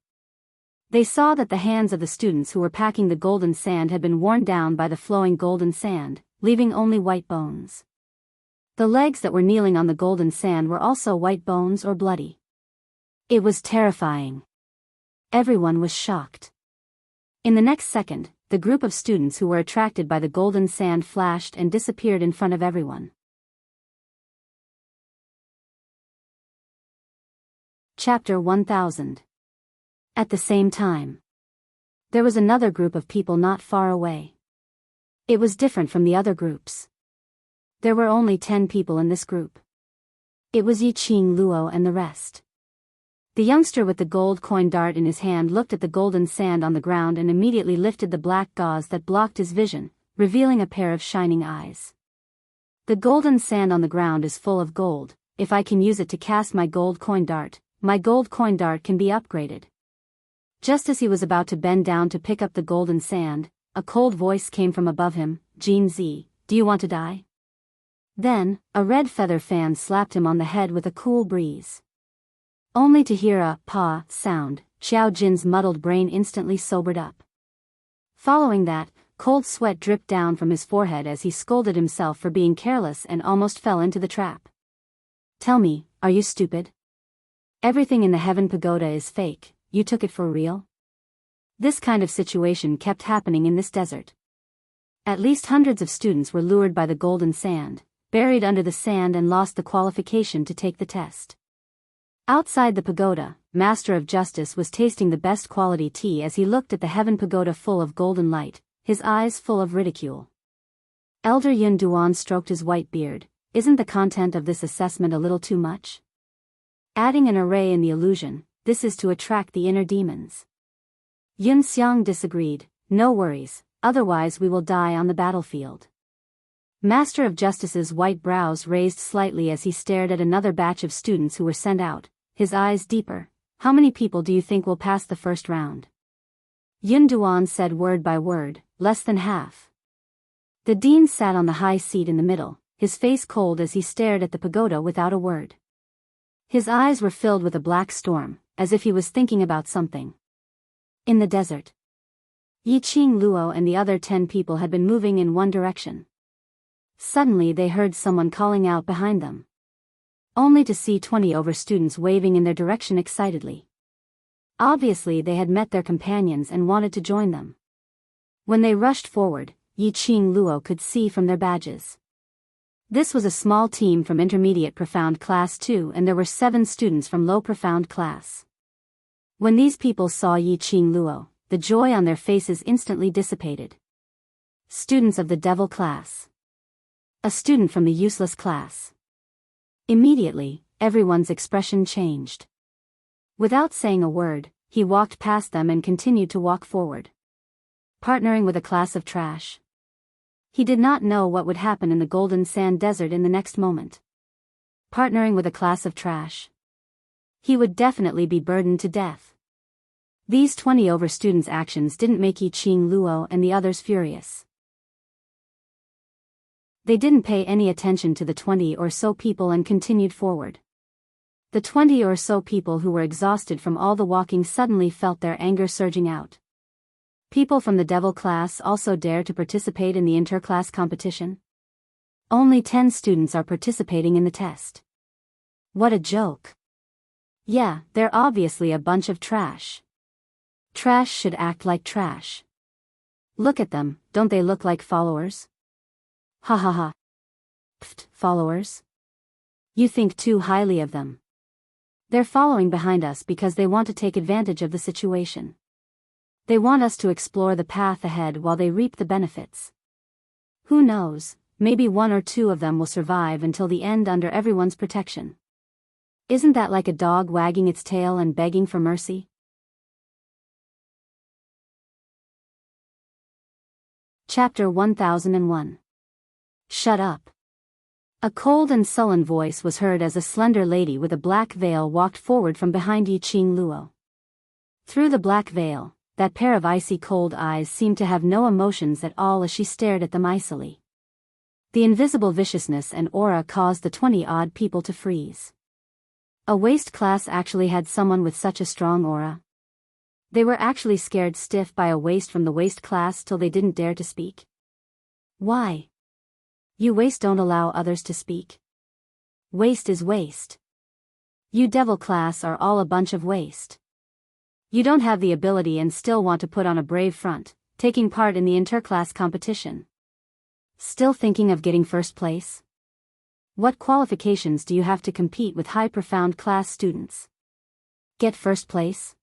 They saw that the hands of the students who were packing the golden sand had been worn down by the flowing golden sand, leaving only white bones. The legs that were kneeling on the golden sand were also white bones or bloody. It was terrifying. Everyone was shocked. In the next second, the group of students who were attracted by the golden sand flashed and disappeared in front of everyone. Chapter 1000. At the same time, there was another group of people not far away. It was different from the other groups. There were only 10 people in this group. It was Yiqing Luo and the rest. The youngster with the gold coin dart in his hand looked at the golden sand on the ground and immediately lifted the black gauze that blocked his vision, revealing a pair of shining eyes. The golden sand on the ground is full of gold. If I can use it to cast my gold coin dart can be upgraded. Just as he was about to bend down to pick up the golden sand, a cold voice came from above him, "Jin Zi, do you want to die?" Then, a red feather fan slapped him on the head with a cool breeze. Only to hear a "pa" sound, Xiao Jin's muddled brain instantly sobered up. Following that, cold sweat dripped down from his forehead as he scolded himself for being careless and almost fell into the trap. "Tell me, are you stupid? Everything in the Heaven Pagoda is fake, you took it for real?" This kind of situation kept happening in this desert. At least hundreds of students were lured by the golden sand, buried under the sand and lost the qualification to take the test. Outside the pagoda, Master of Justice was tasting the best quality tea as he looked at the Heaven Pagoda full of golden light, his eyes full of ridicule. Elder Yun Duan stroked his white beard. "Isn't the content of this assessment a little too much? Adding an array in the illusion, this is to attract the inner demons." Yun Xiang disagreed. "No worries, otherwise we will die on the battlefield." Master of Justice's white brows raised slightly as he stared at another batch of students who were sent out, his eyes deeper. "How many people do you think will pass the first round?" Yun Duan said word by word, "Less than half." The dean sat on the high seat in the middle, his face cold as he stared at the pagoda without a word. His eyes were filled with a black storm, as if he was thinking about something. In the desert, Yiqing Luo and the other 10 people had been moving in one direction. Suddenly they heard someone calling out behind them. Only to see 20 students waving in their direction excitedly. Obviously they had met their companions and wanted to join them. When they rushed forward, Yiqing Luo could see from their badges. This was a small team from Intermediate Profound Class 2 and there were 7 students from Low Profound Class. When these people saw Yiqing Luo, the joy on their faces instantly dissipated. Students of the Devil Class. A student from the Useless Class. Immediately, everyone's expression changed. Without saying a word, he walked past them and continued to walk forward. Partnering with a class of trash. He did not know what would happen in the Golden Sand Desert in the next moment. Partnering with a class of trash. He would definitely be burdened to death. These 20 students' actions didn't make Yiqing Luo and the others furious. They didn't pay any attention to the 20 or so people and continued forward. The 20 or so people who were exhausted from all the walking suddenly felt their anger surging out. People from the devil class also dare to participate in the inter-class competition. Only 10 students are participating in the test. What a joke. Yeah, they're obviously a bunch of trash. Trash should act like trash. Look at them, don't they look like followers? Ha ha ha. Pfft, followers? You think too highly of them. They're following behind us because they want to take advantage of the situation. They want us to explore the path ahead while they reap the benefits. Who knows, maybe 1 or 2 of them will survive until the end under everyone's protection. Isn't that like a dog wagging its tail and begging for mercy? Chapter 1001. Shut up. A cold and sullen voice was heard as a slender lady with a black veil walked forward from behind Yi Qing Luo. Through the black veil, that pair of icy cold eyes seemed to have no emotions at all as she stared at them icily. The invisible viciousness and aura caused the 20-odd people to freeze. A waist class actually had someone with such a strong aura. They were actually scared stiff by a waist from the waist class till they didn't dare to speak. Why? You waste don't allow others to speak. Waste is waste. You devil class are all a bunch of waste. You don't have the ability and still want to put on a brave front, taking part in the interclass competition. Still thinking of getting first place? What qualifications do you have to compete with high profound class students? Get first place?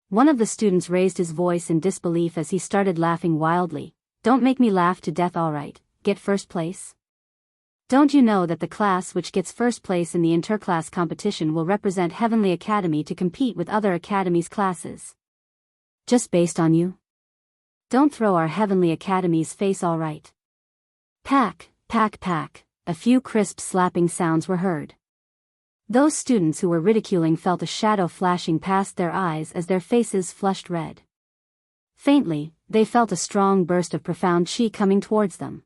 One of the students raised his voice in disbelief as he started laughing wildly. Don't make me laugh to death, alright. Get first place? Don't you know that the class which gets first place in the interclass competition will represent Heavenly Academy to compete with other academies' classes? Just based on you? Don't throw our Heavenly Academy's face, alright. Pack, pack, pack. A few crisp slapping sounds were heard. Those students who were ridiculing felt a shadow flashing past their eyes as their faces flushed red. Faintly, they felt a strong burst of profound chi coming towards them.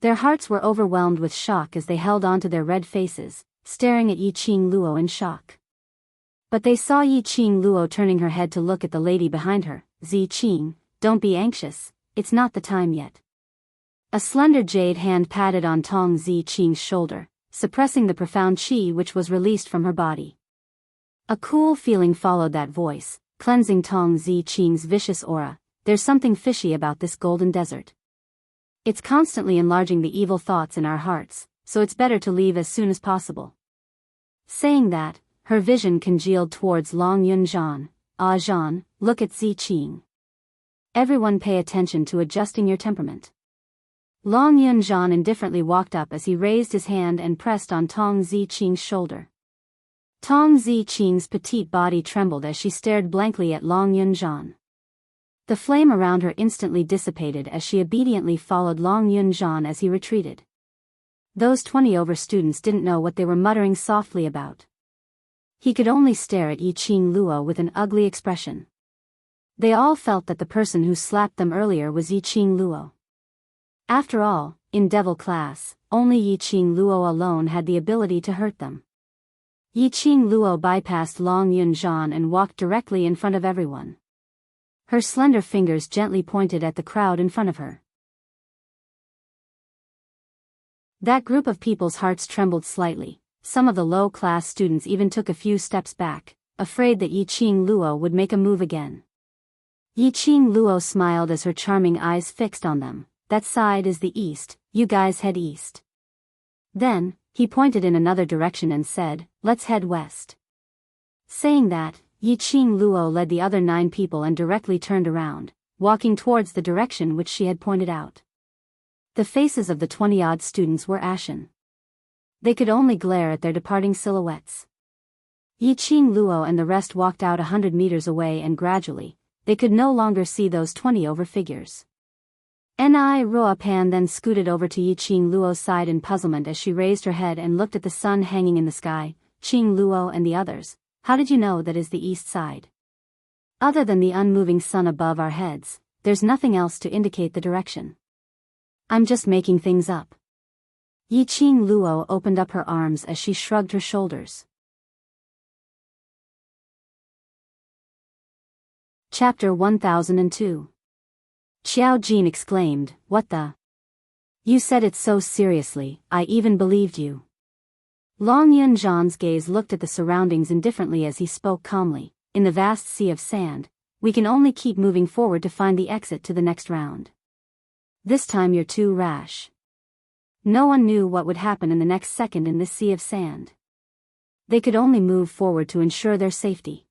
Their hearts were overwhelmed with shock as they held on to their red faces, staring at Yi Qing Luo in shock. But they saw Yi Qing Luo turning her head to look at the lady behind her. Zi Qing, don't be anxious, it's not the time yet. A slender jade hand patted on Tong Zi Qing's shoulder, suppressing the profound chi which was released from her body. A cool feeling followed that voice, cleansing Tong Zi Qing's vicious aura. There's something fishy about this golden desert. It's constantly enlarging the evil thoughts in our hearts, so it's better to leave as soon as possible. Saying that, her vision congealed towards Long Yunzhan. Ah Zhan, look at Zi Qing. Everyone pay attention to adjusting your temperament. Long Yunzhan indifferently walked up as he raised his hand and pressed on Tong Zi Qing's shoulder. Tong Zi Qing's petite body trembled as she stared blankly at Long Yunzhan. The flame around her instantly dissipated as she obediently followed Long Yunzhan as he retreated. Those 20-over students didn't know what they were muttering softly about. He could only stare at Yi Qing Luo with an ugly expression. They all felt that the person who slapped them earlier was Yi Qing Luo. After all, in devil class, only Yi Qing Luo alone had the ability to hurt them. Yi Qing Luo bypassed Long Yunzhan and walked directly in front of everyone. Her slender fingers gently pointed at the crowd in front of her. That group of people's hearts trembled slightly. Some of the low-class students even took a few steps back, afraid that Yi Qing Luo would make a move again. Yi Qing Luo smiled as her charming eyes fixed on them. That side is the east, you guys head east. Then, he pointed in another direction and said, let's head west. Saying that, Yi Qing Luo led the other 9 people and directly turned around, walking towards the direction which she had pointed out. The faces of the 20-odd students were ashen. They could only glare at their departing silhouettes. Yi Qing Luo and the rest walked out 100 meters away and gradually, they could no longer see those 20-over figures. Ni Roapan then scooted over to Yi Qing Luo's side in puzzlement as she raised her head and looked at the sun hanging in the sky. Qing Luo and the others, how did you know that is the east side? Other than the unmoving sun above our heads, there's nothing else to indicate the direction. I'm just making things up, Yiqing Luo opened up her arms as she shrugged her shoulders. Chapter 1002. Xiao Jin exclaimed, "What the? You said it so seriously, I even believed you." Long Yunzhan's gaze looked at the surroundings indifferently as he spoke calmly. "In the vast sea of sand, we can only keep moving forward to find the exit to the next round. This time you're too rash." No one knew what would happen in the next second in this sea of sand. They could only move forward to ensure their safety.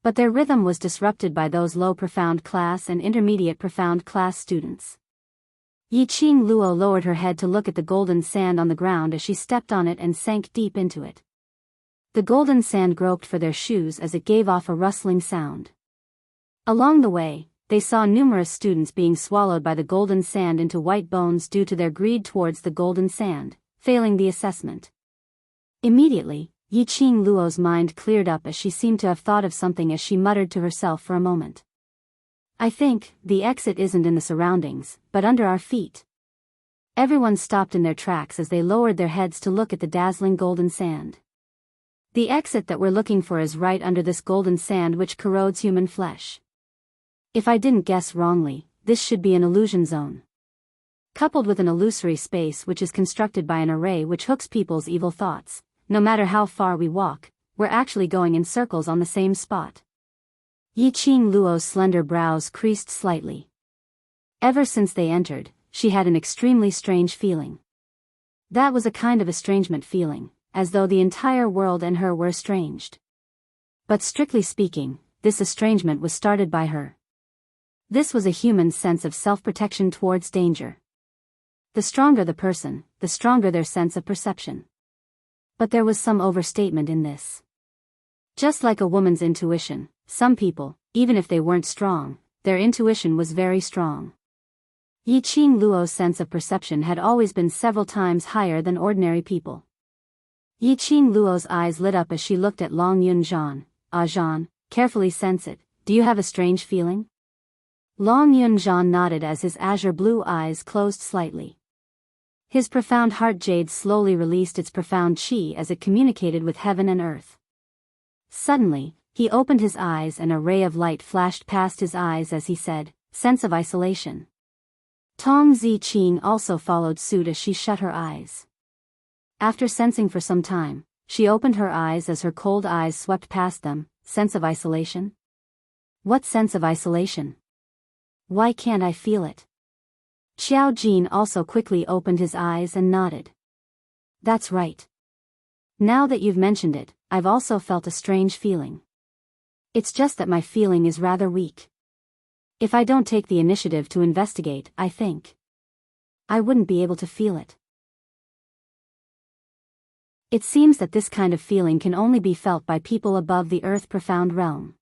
But their rhythm was disrupted by those low profound class and intermediate profound class students. Yiqing Luo lowered her head to look at the golden sand on the ground as she stepped on it and sank deep into it. The golden sand groped for their shoes as it gave off a rustling sound. Along the way, they saw numerous students being swallowed by the golden sand into white bones due to their greed towards the golden sand, failing the assessment. Immediately, Yiqing Luo's mind cleared up as she seemed to have thought of something as she muttered to herself for a moment. "I think, the exit isn't in the surroundings, but under our feet." Everyone stopped in their tracks as they lowered their heads to look at the dazzling golden sand. "The exit that we're looking for is right under this golden sand which corrodes human flesh. If I didn't guess wrongly, this should be an illusion zone. Coupled with an illusory space which is constructed by an array which hooks people's evil thoughts, no matter how far we walk, we're actually going in circles on the same spot." Yiqing Luo's slender brows creased slightly. Ever since they entered, she had an extremely strange feeling. That was a kind of estrangement feeling, as though the entire world and her were estranged. But strictly speaking, this estrangement was started by her. This was a human sense of self-protection towards danger. The stronger the person, the stronger their sense of perception. But there was some overstatement in this. Just like a woman's intuition, some people, even if they weren't strong, their intuition was very strong. Yiqing Luo's sense of perception had always been several times higher than ordinary people. Yiqing Luo's eyes lit up as she looked at Long Yunzhan. "Ah Zhan, carefully sense it, do you have a strange feeling?" Long Yunzhan nodded as his azure blue eyes closed slightly. His profound heart jade slowly released its profound qi as it communicated with heaven and earth. Suddenly, he opened his eyes and a ray of light flashed past his eyes as he said, "Sense of isolation." Tong Ziqing also followed suit as she shut her eyes. After sensing for some time, she opened her eyes as her cold eyes swept past them. "Sense of isolation? What sense of isolation? Why can't I feel it?" Xiao Jin also quickly opened his eyes and nodded. "That's right. Now that you've mentioned it, I've also felt a strange feeling. It's just that my feeling is rather weak. If I don't take the initiative to investigate, I think I wouldn't be able to feel it. It seems that this kind of feeling can only be felt by people above the earth profound realm."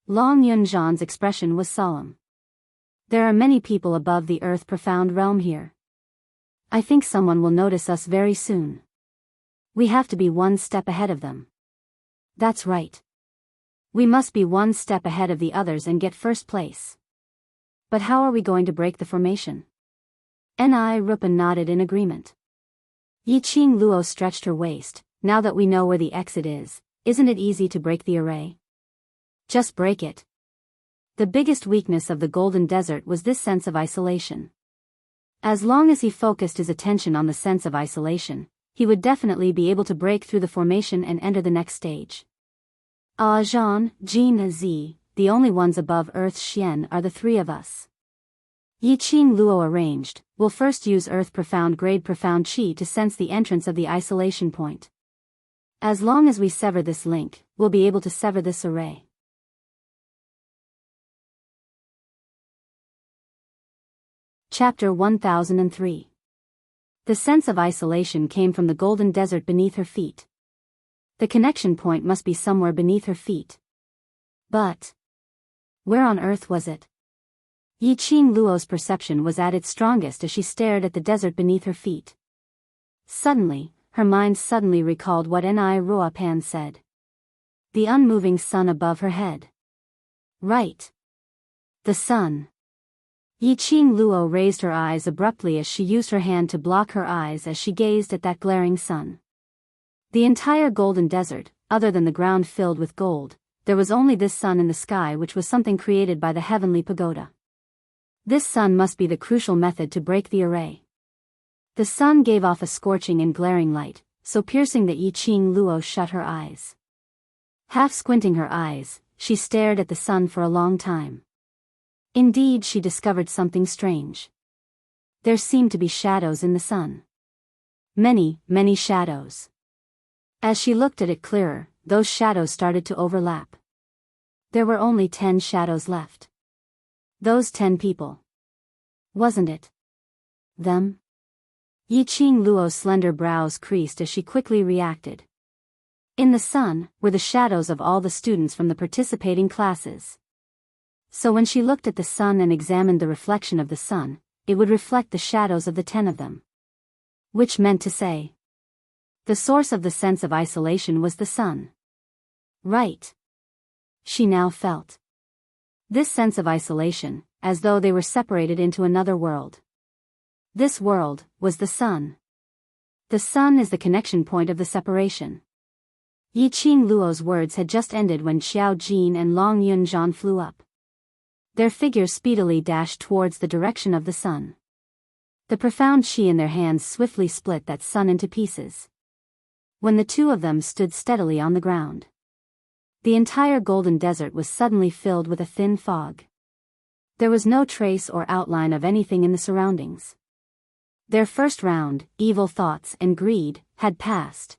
Long Yunzhan's expression was solemn. "There are many people above the earth profound realm here. I think someone will notice us very soon. We have to be one step ahead of them." "That's right. We must be one step ahead of the others and get first place. But how are we going to break the formation?" Ni Rupan nodded in agreement. Yiqing Luo stretched her waist. "Now that we know where the exit is, isn't it easy to break the array? Just break it." The biggest weakness of the Golden Desert was this sense of isolation. As long as he focused his attention on the sense of isolation, he would definitely be able to break through the formation and enter the next stage. Ah Zhan, Jin Zi, the only ones above Earth's Xian are the three of us. Yiqing Luo arranged, "We'll first use Earth Profound Grade Profound Qi to sense the entrance of the isolation point. As long as we sever this link, we'll be able to sever this array." Chapter 1003. The sense of isolation came from the golden desert beneath her feet. The connection point must be somewhere beneath her feet. But where on earth was it? Yiqing Luo's perception was at its strongest as she stared at the desert beneath her feet. Suddenly, her mind suddenly recalled what Ni Ruopan said. The unmoving sun above her head. Right. The sun. Yi Qing Luo raised her eyes abruptly as she used her hand to block her eyes as she gazed at that glaring sun. The entire golden desert, other than the ground filled with gold, there was only this sun in the sky, which was something created by the heavenly pagoda. This sun must be the crucial method to break the array. The sun gave off a scorching and glaring light, so piercing that Yi Qing Luo shut her eyes. Half squinting her eyes, she stared at the sun for a long time. Indeed, she discovered something strange. There seemed to be shadows in the sun. Many, many shadows. As she looked at it clearer, those shadows started to overlap. There were only 10 shadows left. Those 10 people. Wasn't it them? Yi Qing Luo's slender brows creased as she quickly reacted. In the sun were the shadows of all the students from the participating classes. So when she looked at the sun and examined the reflection of the sun, it would reflect the shadows of the 10 of them. Which meant to say, the source of the sense of isolation was the sun. Right. She now felt this sense of isolation, as though they were separated into another world. This world was the sun. The sun is the connection point of the separation. Yi Qing Luo's words had just ended when Xiao Jin and Long Yunzhan flew up. Their figures speedily dashed towards the direction of the sun. The profound qi in their hands swiftly split that sun into pieces. When the two of them stood steadily on the ground, the entire golden desert was suddenly filled with a thin fog. There was no trace or outline of anything in the surroundings. Their first round, evil thoughts and greed, had passed.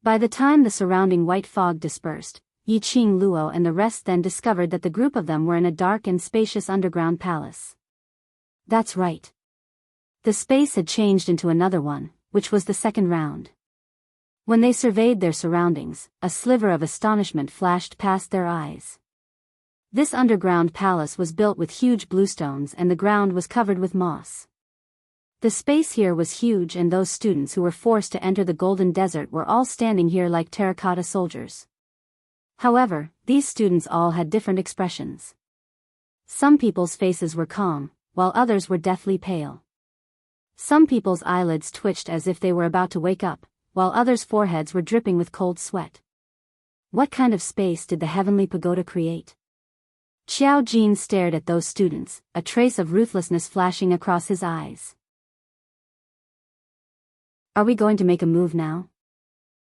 By the time the surrounding white fog dispersed, Yi Qing Luo and the rest then discovered that the group of them were in a dark and spacious underground palace. That's right. The space had changed into another one, which was the second round. When they surveyed their surroundings, a sliver of astonishment flashed past their eyes. This underground palace was built with huge bluestones and the ground was covered with moss. The space here was huge, and those students who were forced to enter the golden desert were all standing here like terracotta soldiers. However, these students all had different expressions. Some people's faces were calm, while others were deathly pale. Some people's eyelids twitched as if they were about to wake up, while others' foreheads were dripping with cold sweat. What kind of space did the heavenly pagoda create? Xiao Jin stared at those students, a trace of ruthlessness flashing across his eyes. Are we going to make a move now?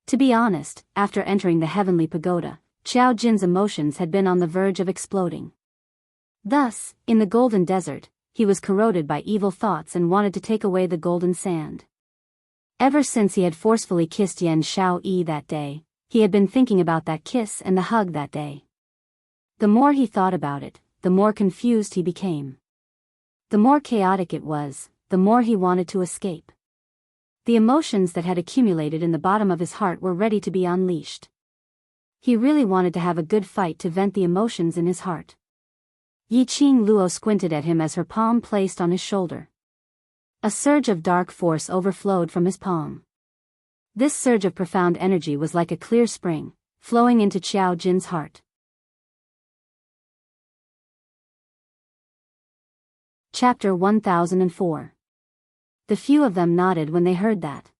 To be honest, after entering the heavenly pagoda, Xiao Jin's emotions had been on the verge of exploding. Thus, in the golden desert, he was corroded by evil thoughts and wanted to take away the golden sand. Ever since he had forcefully kissed Yan Xiaoyi that day, he had been thinking about that kiss and the hug that day. The more he thought about it, the more confused he became. The more chaotic it was, the more he wanted to escape. The emotions that had accumulated in the bottom of his heart were ready to be unleashed. He really wanted to have a good fight to vent the emotions in his heart. Yi Qing Luo squinted at him as her palm placed on his shoulder. A surge of dark force overflowed from his palm. This surge of profound energy was like a clear spring, flowing into Xiao Jin's heart. Chapter 1004. The few of them nodded when they heard that.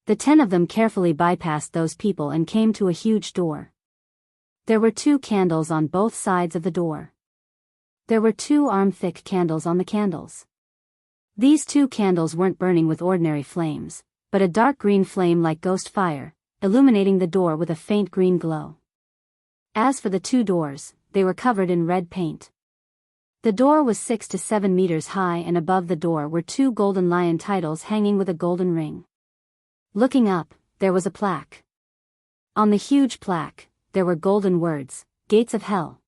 The 10 of them carefully bypassed those people and came to a huge door. There were 2 candles on both sides of the door. There were 2 arm-thick candles on the candles. These 2 candles weren't burning with ordinary flames, but a dark green flame like ghost fire, illuminating the door with a faint green glow. As for the 2 doors, they were covered in red paint. The door was 6 to 7 meters high, and above the door were 2 golden lion titles hanging with a golden ring. Looking up, there was a plaque. On the huge plaque, there were golden words, Gates of Hell.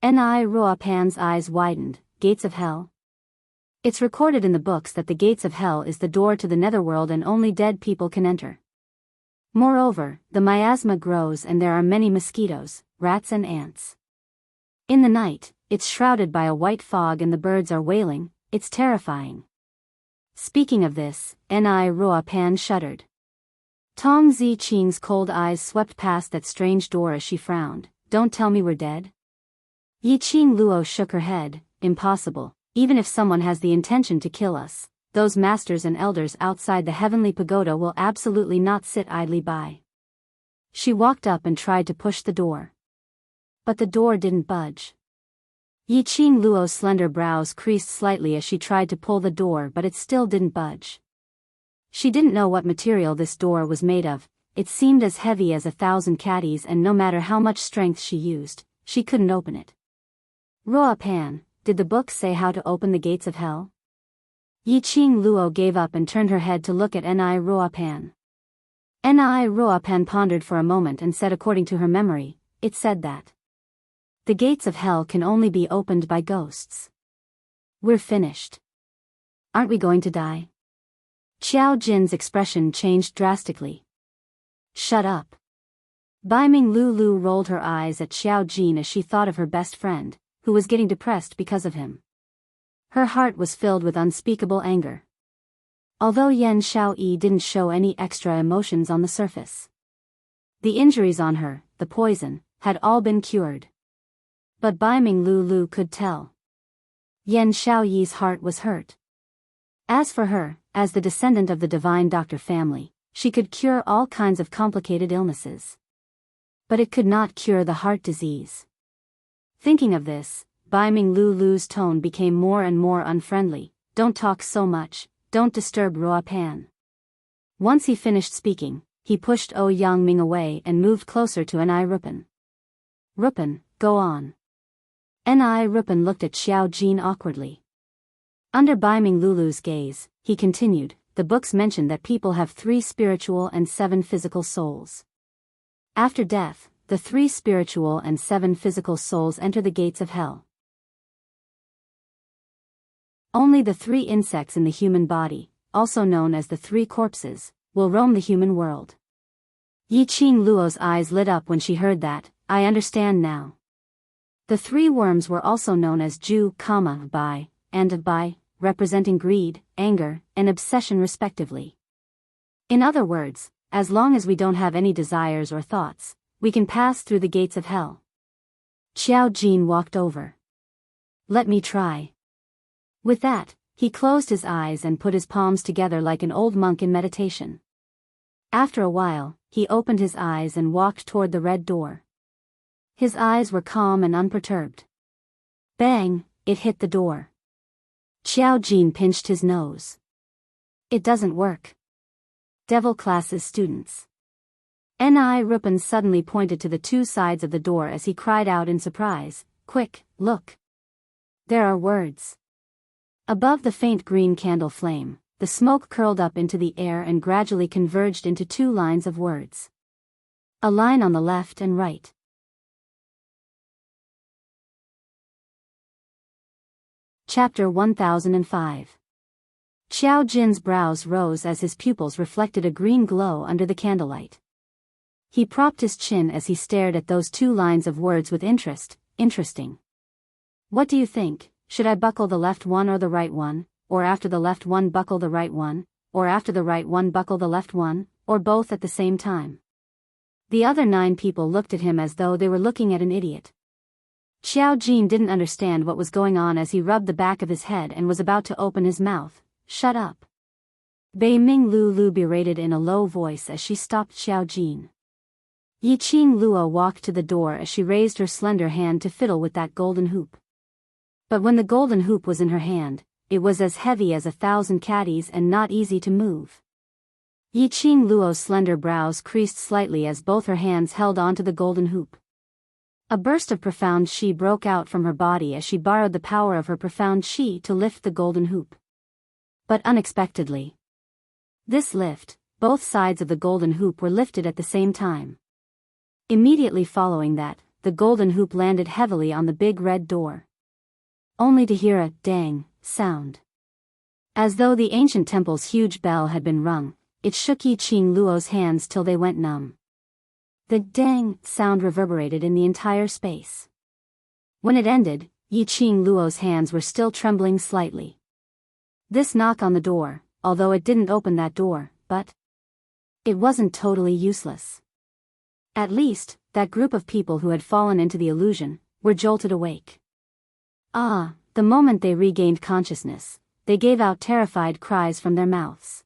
Ni Ruo Pan's eyes widened, Gates of Hell? It's recorded in the books that the Gates of Hell is the door to the netherworld and only dead people can enter. Moreover, the miasma grows and there are many mosquitoes, rats and ants. In the night, it's shrouded by a white fog and the birds are wailing, it's terrifying. Speaking of this, Ni Ruo Pan shuddered. Tong Zi Qing's cold eyes swept past that strange door as she frowned. Don't tell me we're dead? Yi Qing Luo shook her head. Impossible, Even if someone has the intention to kill us, those masters and elders outside the heavenly pagoda will absolutely not sit idly by. She walked up and tried to push the door. But the door didn't budge. Yiqing Luo's slender brows creased slightly as she tried to pull the door, but it still didn't budge. She didn't know what material this door was made of. It seemed as heavy as 1,000 caddies, and no matter how much strength she used, she couldn't open it. Ruo Pan, did the book say how to open the gates of hell? Yiqing Luo gave up and turned her head to look at Ni Ruo Pan. Ni Ruo Pan pondered for a moment and said, according to her memory, it said that the gates of hell can only be opened by ghosts. We're finished. Aren't we going to die? Xiao Jin's expression changed drastically. Shut up. Baiming Lulu rolled her eyes at Xiao Jin as she thought of her best friend, who was getting depressed because of him. Her heart was filled with unspeakable anger. Although Yan Xiaoyi didn't show any extra emotions on the surface. The injuries on her, the poison, had all been cured. But Baiming Lulu could tell. Yan Xiaoyi's heart was hurt. As for her, as the descendant of the divine doctor family, she could cure all kinds of complicated illnesses. But it could not cure the heart disease. Thinking of this, Baiming Lulu's tone became more and more unfriendly. Don't talk so much, don't disturb Ruo Pan. Once he finished speaking, he pushed Yang Ming away and moved closer to Ni Rupan. Rupan, go on. Ni Rupan looked at Xiao Jin awkwardly. Under Baiming Lulu's gaze, he continued, the books mention that people have 3 spiritual and 7 physical souls. After death, the 3 spiritual and 7 physical souls enter the gates of hell. Only the 3 insects in the human body, also known as the 3 corpses, will roam the human world. Yiqing Luo's eyes lit up when she heard that. I understand now. The 3 worms were also known as Ju, Bai, and Bai, representing greed, anger, and obsession respectively. In other words, as long as we don't have any desires or thoughts, we can pass through the gates of hell. Xiao Jin walked over. Let me try. With that, he closed his eyes and put his palms together like an old monk in meditation. After a while, he opened his eyes and walked toward the red door. His eyes were calm and unperturbed. Bang, it hit the door. Xiao Jin pinched his nose. It doesn't work. Devil classes students. Ni Rupan suddenly pointed to the 2 sides of the door as he cried out in surprise, quick, look. There are words. Above the faint green candle flame, the smoke curled up into the air and gradually converged into 2 lines of words. A line on the left and right. Chapter 1005. Xiao Jin's brows rose as his pupils reflected a green glow under the candlelight. He propped his chin as he stared at those 2 lines of words with interest. Interesting. What do you think? Should I buckle the left one or the right one, or after the left one buckle the right one, or after the right one buckle the left one, or both at the same time? The other 9 people looked at him as though they were looking at an idiot. Xiao Jin didn't understand what was going on as he rubbed the back of his head and was about to open his mouth. Shut up. Baiming Lulu berated in a low voice as she stopped Xiao Jin. Yiqing Luo walked to the door as she raised her slender hand to fiddle with that golden hoop. But when the golden hoop was in her hand, it was as heavy as 1,000 caddies and not easy to move. Yiqing Luo's slender brows creased slightly as both her hands held onto the golden hoop. A burst of profound qi broke out from her body as she borrowed the power of her profound qi to lift the golden hoop. But unexpectedly. This lift, both sides of the golden hoop were lifted at the same time. Immediately following that, the golden hoop landed heavily on the big red door. Only to hear a dang sound. As though the ancient temple's huge bell had been rung, it shook Yiqing Luo's hands till they went numb. The dang sound reverberated in the entire space. When it ended, Yiqing Luo's hands were still trembling slightly. This knock on the door, although it didn't open that door, but it wasn't totally useless. At least, that group of people who had fallen into the illusion were jolted awake. Ah, The moment they regained consciousness, they gave out terrified cries from their mouths.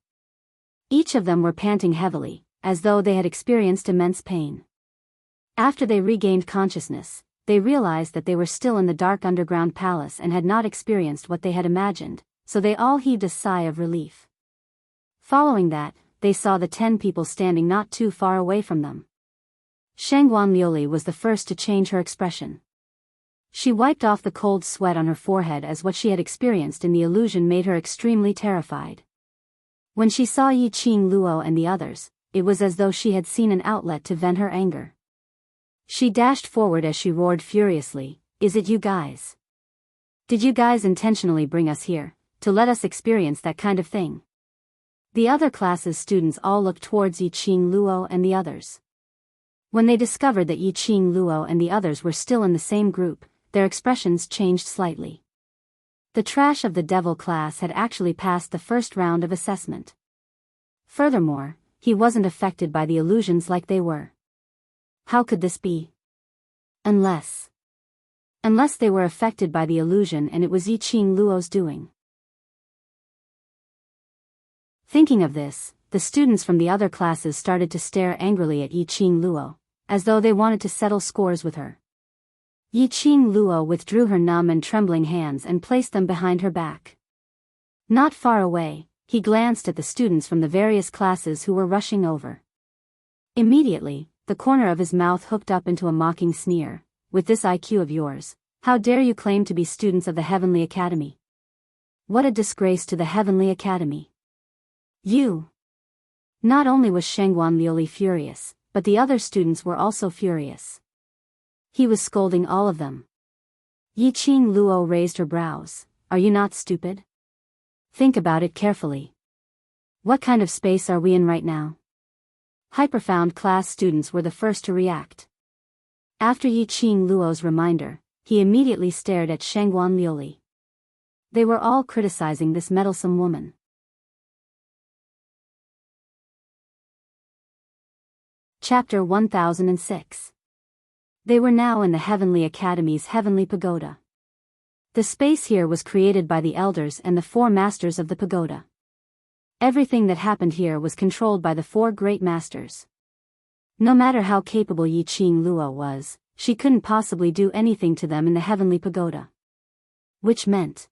Each of them were panting heavily, as though they had experienced immense pain. After they regained consciousness, they realized that they were still in the dark underground palace and had not experienced what they had imagined, so they all heaved a sigh of relief. Following that, they saw the 10 people standing not too far away from them. Shangguan Liuli was the first to change her expression. She wiped off the cold sweat on her forehead as what she had experienced in the illusion made her extremely terrified. When she saw Yi Qing Luo and the others, it was as though she had seen an outlet to vent her anger. She dashed forward as she roared furiously, "Is it you guys? Did you guys intentionally bring us here, to let us experience that kind of thing?" The other classes' students all looked towards Yi Qing Luo and the others. When they discovered that Yi Qing Luo and the others were still in the same group, their expressions changed slightly. The trash of the devil class had actually passed the first round of assessment. Furthermore, he wasn't affected by the illusions like they were. How could this be? Unless they were affected by the illusion and it was Yi Qing Luo's doing. Thinking of this, the students from the other classes started to stare angrily at Yi Qing Luo, as though they wanted to settle scores with her. Yi Qing Luo withdrew her numb and trembling hands and placed them behind her back. Not far away, he glanced at the students from the various classes who were rushing over. Immediately, the corner of his mouth hooked up into a mocking sneer. "With this IQ of yours, how dare you claim to be students of the Heavenly Academy? What a disgrace to the Heavenly Academy. You!" Not only was Shangguan Liuli furious, but the other students were also furious. He was scolding all of them. Yi Qing Luo raised her brows. "Are you not stupid? Think about it carefully. What kind of space are we in right now?" Hyperfound class students were the first to react. After Yi Qing Luo's reminder, he immediately stared at Shangguan Liuli. They were all criticizing this meddlesome woman. Chapter 1006. They were now in the Heavenly Academy's Heavenly Pagoda. The space here was created by the elders and the 4 masters of the pagoda. Everything that happened here was controlled by the 4 great masters. No matter how capable Yi Qing Luo was, she couldn't possibly do anything to them in the Heavenly Pagoda. Which meant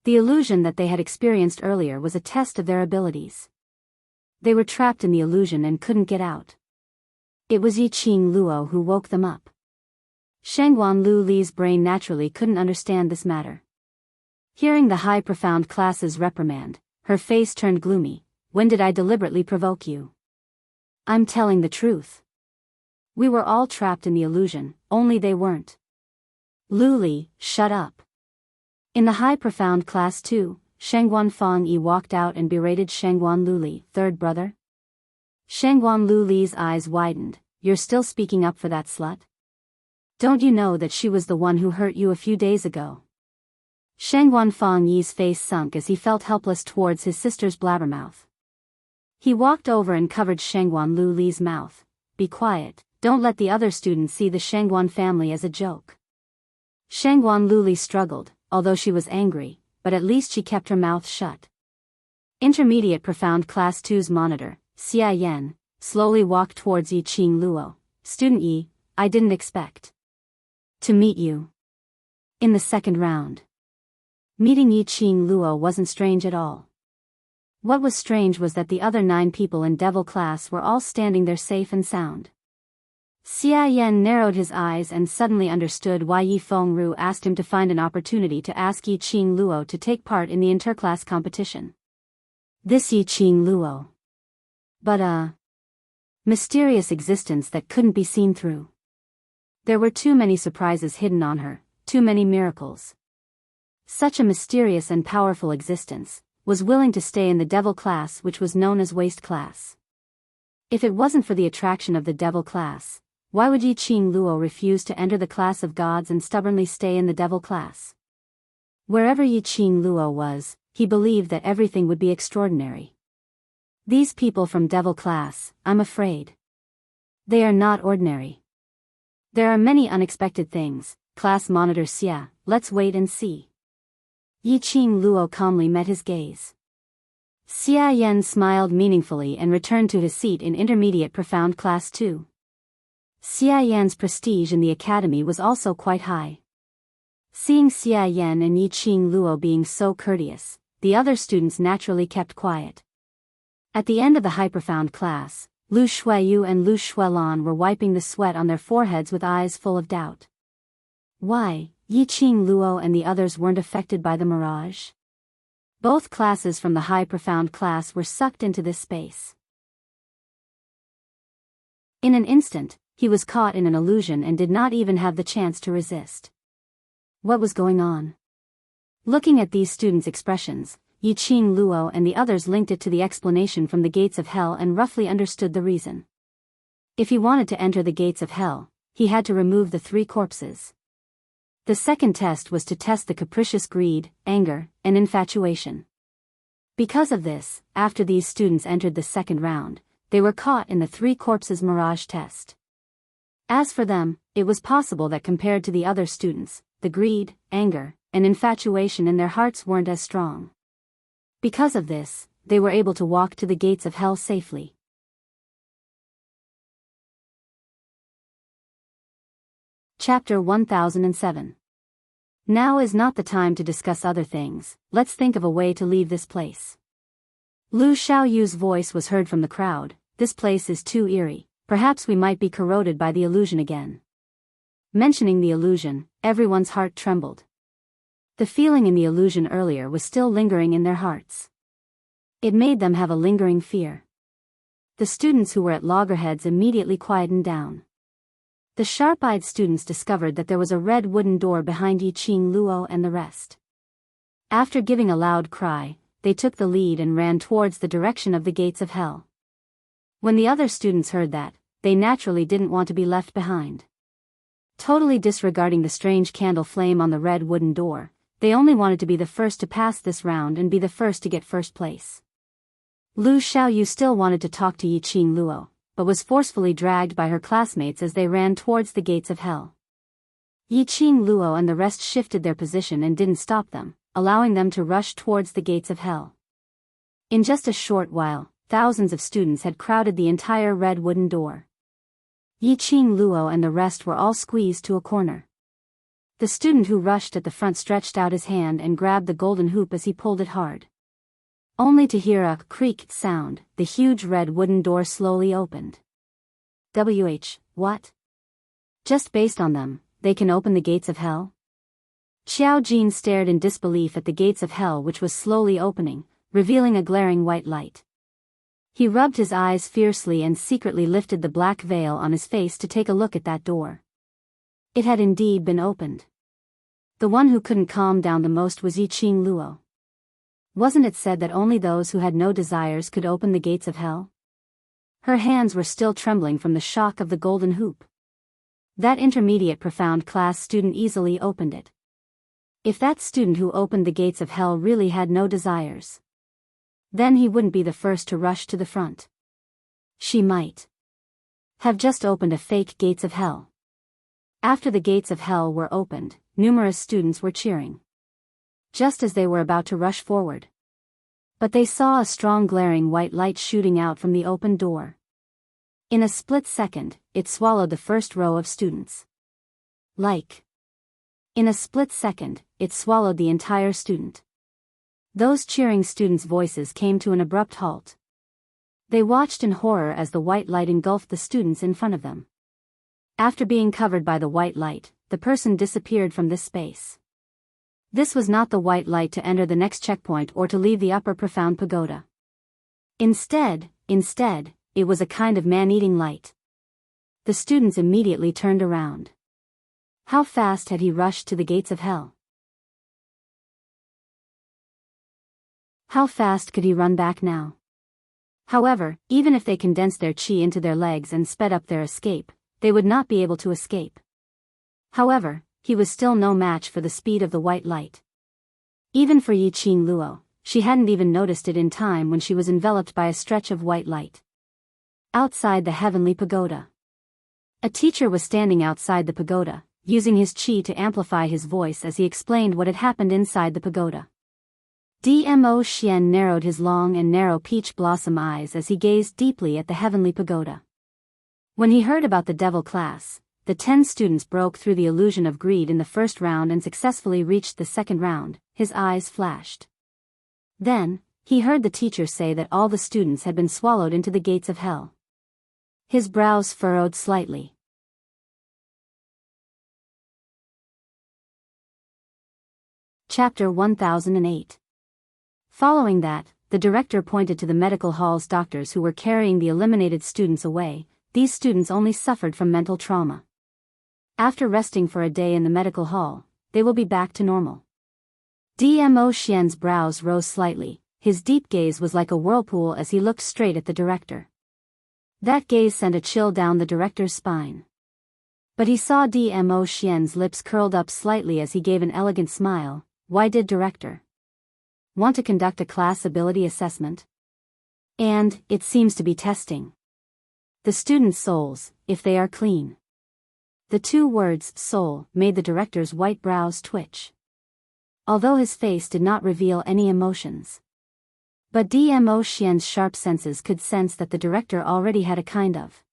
the illusion that they had experienced earlier was a test of their abilities. They were trapped in the illusion and couldn't get out. It was Yi Qing Luo who woke them up. Shangguan Liuli's brain naturally couldn't understand this matter. Hearing the high profound class's reprimand, her face turned gloomy. "When did I deliberately provoke you? I'm telling the truth. We were all trapped in the illusion, only they weren't." "Liuli, shut up." In the high profound class too, Shangguan Fangyi walked out and berated Shangguan Liuli, "Third brother?" Shangguan Liuli's eyes widened. "You're still speaking up for that slut? Don't you know that she was the one who hurt you a few days ago?" Shangguan Fangyi's face sunk as he felt helpless towards his sister's blabbermouth. He walked over and covered Shangguan Liuli's mouth. "Be quiet, don't let the other students see the Shangguan family as a joke." Shangguan Liuli struggled, although she was angry, but at least she kept her mouth shut. Intermediate Profound Class 2's monitor, Xia Yan, slowly walked towards Yi Qing Luo. "Student Yi, I didn't expect to meet you in the second round." Meeting Yi Qing Luo wasn't strange at all. What was strange was that the other 9 people in Devil class were all standing there safe and sound. Xia Yan narrowed his eyes and suddenly understood why Yi Fengru asked him to find an opportunity to ask Yi Qing Luo to take part in the interclass competition. This Yi Qing Luo. But a mysterious existence that couldn't be seen through. There were too many surprises hidden on her, too many miracles. Such a mysterious and powerful existence was willing to stay in the devil class, which was known as waste class. If it wasn't for the attraction of the devil class, why would Yi Qing Luo refuse to enter the class of gods and stubbornly stay in the devil class? Wherever Yi Qing Luo was, he believed that everything would be extraordinary. These people from devil class, I'm afraid, they are not ordinary. There are many unexpected things. Class monitor Xia, let's wait and see. Yiqing Luo calmly met his gaze. Xia Yan smiled meaningfully and returned to his seat in Intermediate Profound Class 2. Xia Yan's prestige in the academy was also quite high. Seeing Xia Yan and Yiqing Luo being so courteous, the other students naturally kept quiet. At the end of the high profound class, Lu Shuiyu and Lu Shuilan were wiping the sweat on their foreheads with eyes full of doubt. Why, Yiqing Luo and the others weren't affected by the mirage? Both classes from the high profound class were sucked into this space. In an instant, he was caught in an illusion and did not even have the chance to resist. What was going on? Looking at these students' expressions, Yiqing Luo and the others linked it to the explanation from the gates of hell and roughly understood the reason. If he wanted to enter the gates of hell, he had to remove the 3 corpses. The second test was to test the capricious greed, anger, and infatuation. Because of this, after these students entered the second round, they were caught in the 3 corpses mirage test. As for them, it was possible that compared to the other students, the greed, anger, and infatuation in their hearts weren't as strong. Because of this, they were able to walk to the gates of hell safely. Chapter 1007. Now is not the time to discuss other things, let's think of a way to leave this place. Lu Xiaoyu's voice was heard from the crowd, this place is too eerie, perhaps we might be corroded by the illusion again. Mentioning the illusion, everyone's heart trembled. The feeling in the illusion earlier was still lingering in their hearts. It made them have a lingering fear. The students who were at loggerheads immediately quietened down. The sharp-eyed students discovered that there was a red wooden door behind Yiqing Luo and the rest. After giving a loud cry, they took the lead and ran towards the direction of the gates of hell. When the other students heard that, they naturally didn't want to be left behind. Totally disregarding the strange candle flame on the red wooden door, they only wanted to be the first to pass this round and be the first to get first place. Lu Xiaoyu still wanted to talk to Yiqing Luo, but was forcefully dragged by her classmates as they ran towards the gates of hell. Yiqing Luo and the rest shifted their position and didn't stop them, allowing them to rush towards the gates of hell. In just a short while, thousands of students had crowded the entire red wooden door. Yiqing Luo and the rest were all squeezed to a corner. The student who rushed at the front stretched out his hand and grabbed the golden hoop as he pulled it hard. Only to hear a creak sound, the huge red wooden door slowly opened. What? Just based on them, they can open the gates of hell? Xiao Jin stared in disbelief at the gates of hell which was slowly opening, revealing a glaring white light. He rubbed his eyes fiercely and secretly lifted the black veil on his face to take a look at that door. It had indeed been opened. The one who couldn't calm down the most was Yiqing Luo. Wasn't it said that only those who had no desires could open the gates of hell? Her hands were still trembling from the shock of the golden hoop. That intermediate profound class student easily opened it. If that student who opened the gates of hell really had no desires, then he wouldn't be the first to rush to the front. She might have just opened a fake gates of hell. After the gates of hell were opened, numerous students were cheering. Just as they were about to rush forward. But they saw a strong glaring white light shooting out from the open door. In a split second, it swallowed the first row of students. In a split second, it swallowed the entire student. Those cheering students' voices came to an abrupt halt. They watched in horror as the white light engulfed the students in front of them. After being covered by the white light, the person disappeared from this space. This was not the white light to enter the next checkpoint or to leave the upper profound pagoda. Instead, it was a kind of man-eating light. The students immediately turned around. How fast had he rushed to the gates of hell? How fast could he run back now? However, even if they condensed their chi into their legs and sped up their escape, they would not be able to escape. However, he was still no match for the speed of the white light. Even for Yiqing Luo, she hadn't even noticed it in time when she was enveloped by a stretch of white light. Outside the heavenly pagoda. A teacher was standing outside the pagoda. using his chi to amplify his voice as he explained what had happened inside the pagoda. Dmo Xian narrowed his long and narrow peach blossom eyes as he gazed deeply at the heavenly pagoda. When he heard about the devil class, the 10 students broke through the illusion of greed in the first round and successfully reached the second round. His eyes flashed. Then, he heard the teacher say that all the students had been swallowed into the gates of hell. His brows furrowed slightly. Chapter 1008. Following that, the director pointed to the medical hall's doctors who were carrying the eliminated students away. These students only suffered from mental trauma. After resting for a day in the medical hall, they will be back to normal. Dmo Xian's brows rose slightly. His deep gaze was like a whirlpool as he looked straight at the director. That gaze sent a chill down the director's spine. But he saw Dmo Xian's lips curled up slightly as he gave an elegant smile. Why did director want to conduct a class ability assessment? And, it seems to be testing the students' souls, if they are clean. The 2 words, soul, made the director's white brows twitch. Although his face did not reveal any emotions. But Dmo Xian's sharp senses could sense that the director already had a kind of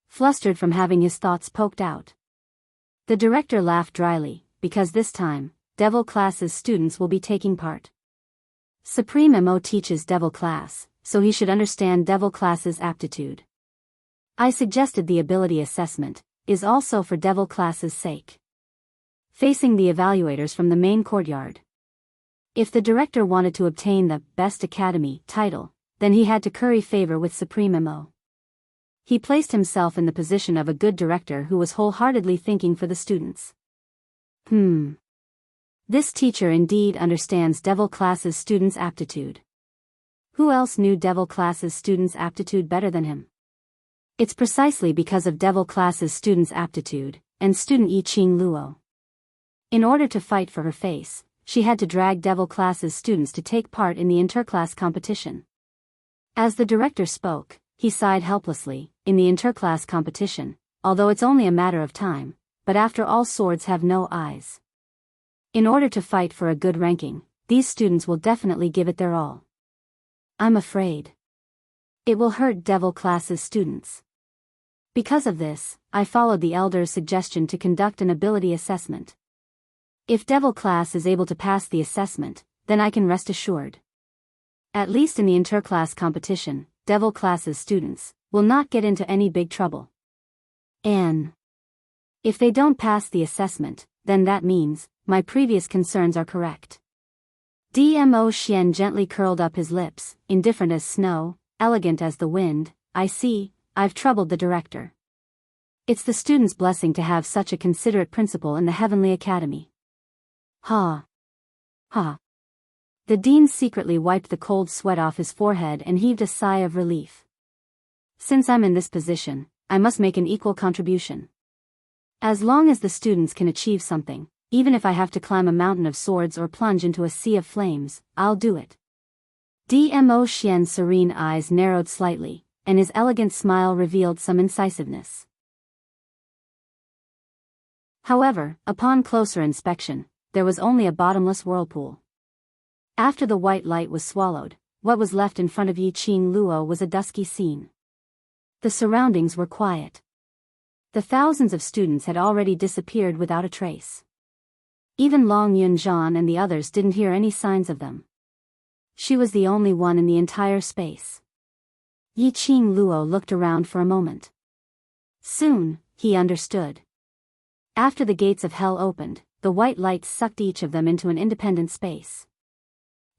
flustered from having his thoughts poked out. The director laughed dryly, because this time, devil class's students will be taking part. Supreme Mo teaches devil class, so he should understand devil class's aptitude. I suggested the ability assessment is also for devil class's sake. Facing the evaluators from the main courtyard. If the director wanted to obtain the Best Academy title, then he had to curry favor with Supreme Mo. He placed himself in the position of a good director who was wholeheartedly thinking for the students. This teacher indeed understands devil class's students' aptitude. Who else knew devil class's students' aptitude better than him? It's precisely because of devil class's students' aptitude, and student Yi Qing Luo. In order to fight for her face, she had to drag devil class's students to take part in the interclass competition. As the director spoke, he sighed helplessly. In the interclass competition, although it's only a matter of time, but after all, swords have no eyes. In order to fight for a good ranking, these students will definitely give it their all. I'm afraid it will hurt devil class's students. Because of this, I followed the elder's suggestion to conduct an ability assessment. If devil class is able to pass the assessment, then I can rest assured. At least in the interclass competition, devil class's students will not get into any big trouble. And if they don't pass the assessment, then that means my previous concerns are correct. Dmo Xian gently curled up his lips, indifferent as snow, elegant as the wind. I see, I've troubled the director. It's the student's blessing to have such a considerate principal in the Heavenly Academy. Ha! Ha! The dean secretly wiped the cold sweat off his forehead and heaved a sigh of relief. Since I'm in this position, I must make an equal contribution. As long as the students can achieve something, even if I have to climb a mountain of swords or plunge into a sea of flames, I'll do it. Dmo Xian's serene eyes narrowed slightly, and his elegant smile revealed some incisiveness. However, upon closer inspection, there was only a bottomless whirlpool. After the white light was swallowed, what was left in front of Yi Qing Luo was a dusky scene. The surroundings were quiet. The thousands of students had already disappeared without a trace. Even Long Yunzhan and the others didn't hear any signs of them. She was the only one in the entire space. Yi Qing Luo looked around for a moment. Soon, he understood. After the gates of hell opened, the white light sucked each of them into an independent space.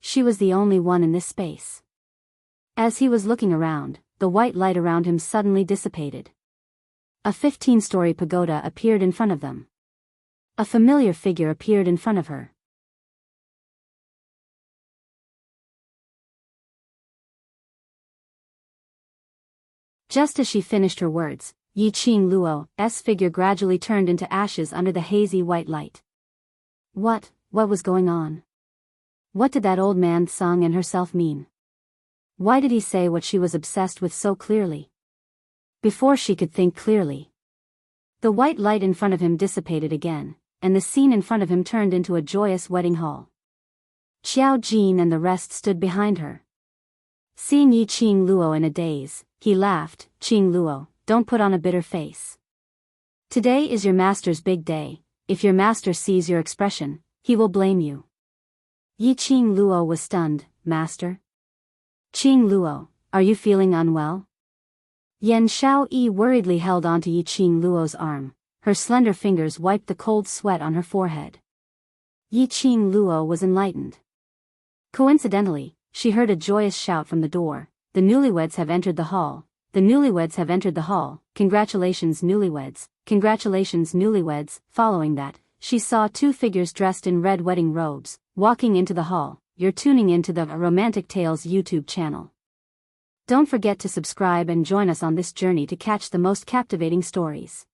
She was the only one in this space. As he was looking around, the white light around him suddenly dissipated. A 15-story pagoda appeared in front of them. A familiar figure appeared in front of her. Just as she finished her words, Yi Qing Luo's figure gradually turned into ashes under the hazy white light. What was going on? What did that old man Tsang and herself mean? Why did he say what she was obsessed with so clearly? Before she could think clearly, The white light in front of him dissipated again, and the scene in front of him turned into a joyous wedding hall. Xiao Jin and the rest stood behind her. Seeing Yi Qing Luo in a daze, he laughed. Qing Luo, don't put on a bitter face. Today is your master's big day. If your master sees your expression, he will blame you. Yi Qing Luo was stunned. Master? Qing Luo, are you feeling unwell? Yan Xiaoyi worriedly held onto Yi Qing Luo's arm. Her slender fingers wiped the cold sweat on her forehead. Yi Qing Luo was enlightened. Coincidentally, she heard a joyous shout from the door. The newlyweds have entered the hall. The newlyweds have entered the hall. Congratulations newlyweds. Congratulations newlyweds. Following that, she saw two figures dressed in red wedding robes, walking into the hall. You're tuning into the Romantic Tales YouTube channel. Don't forget to subscribe and join us on this journey to catch the most captivating stories.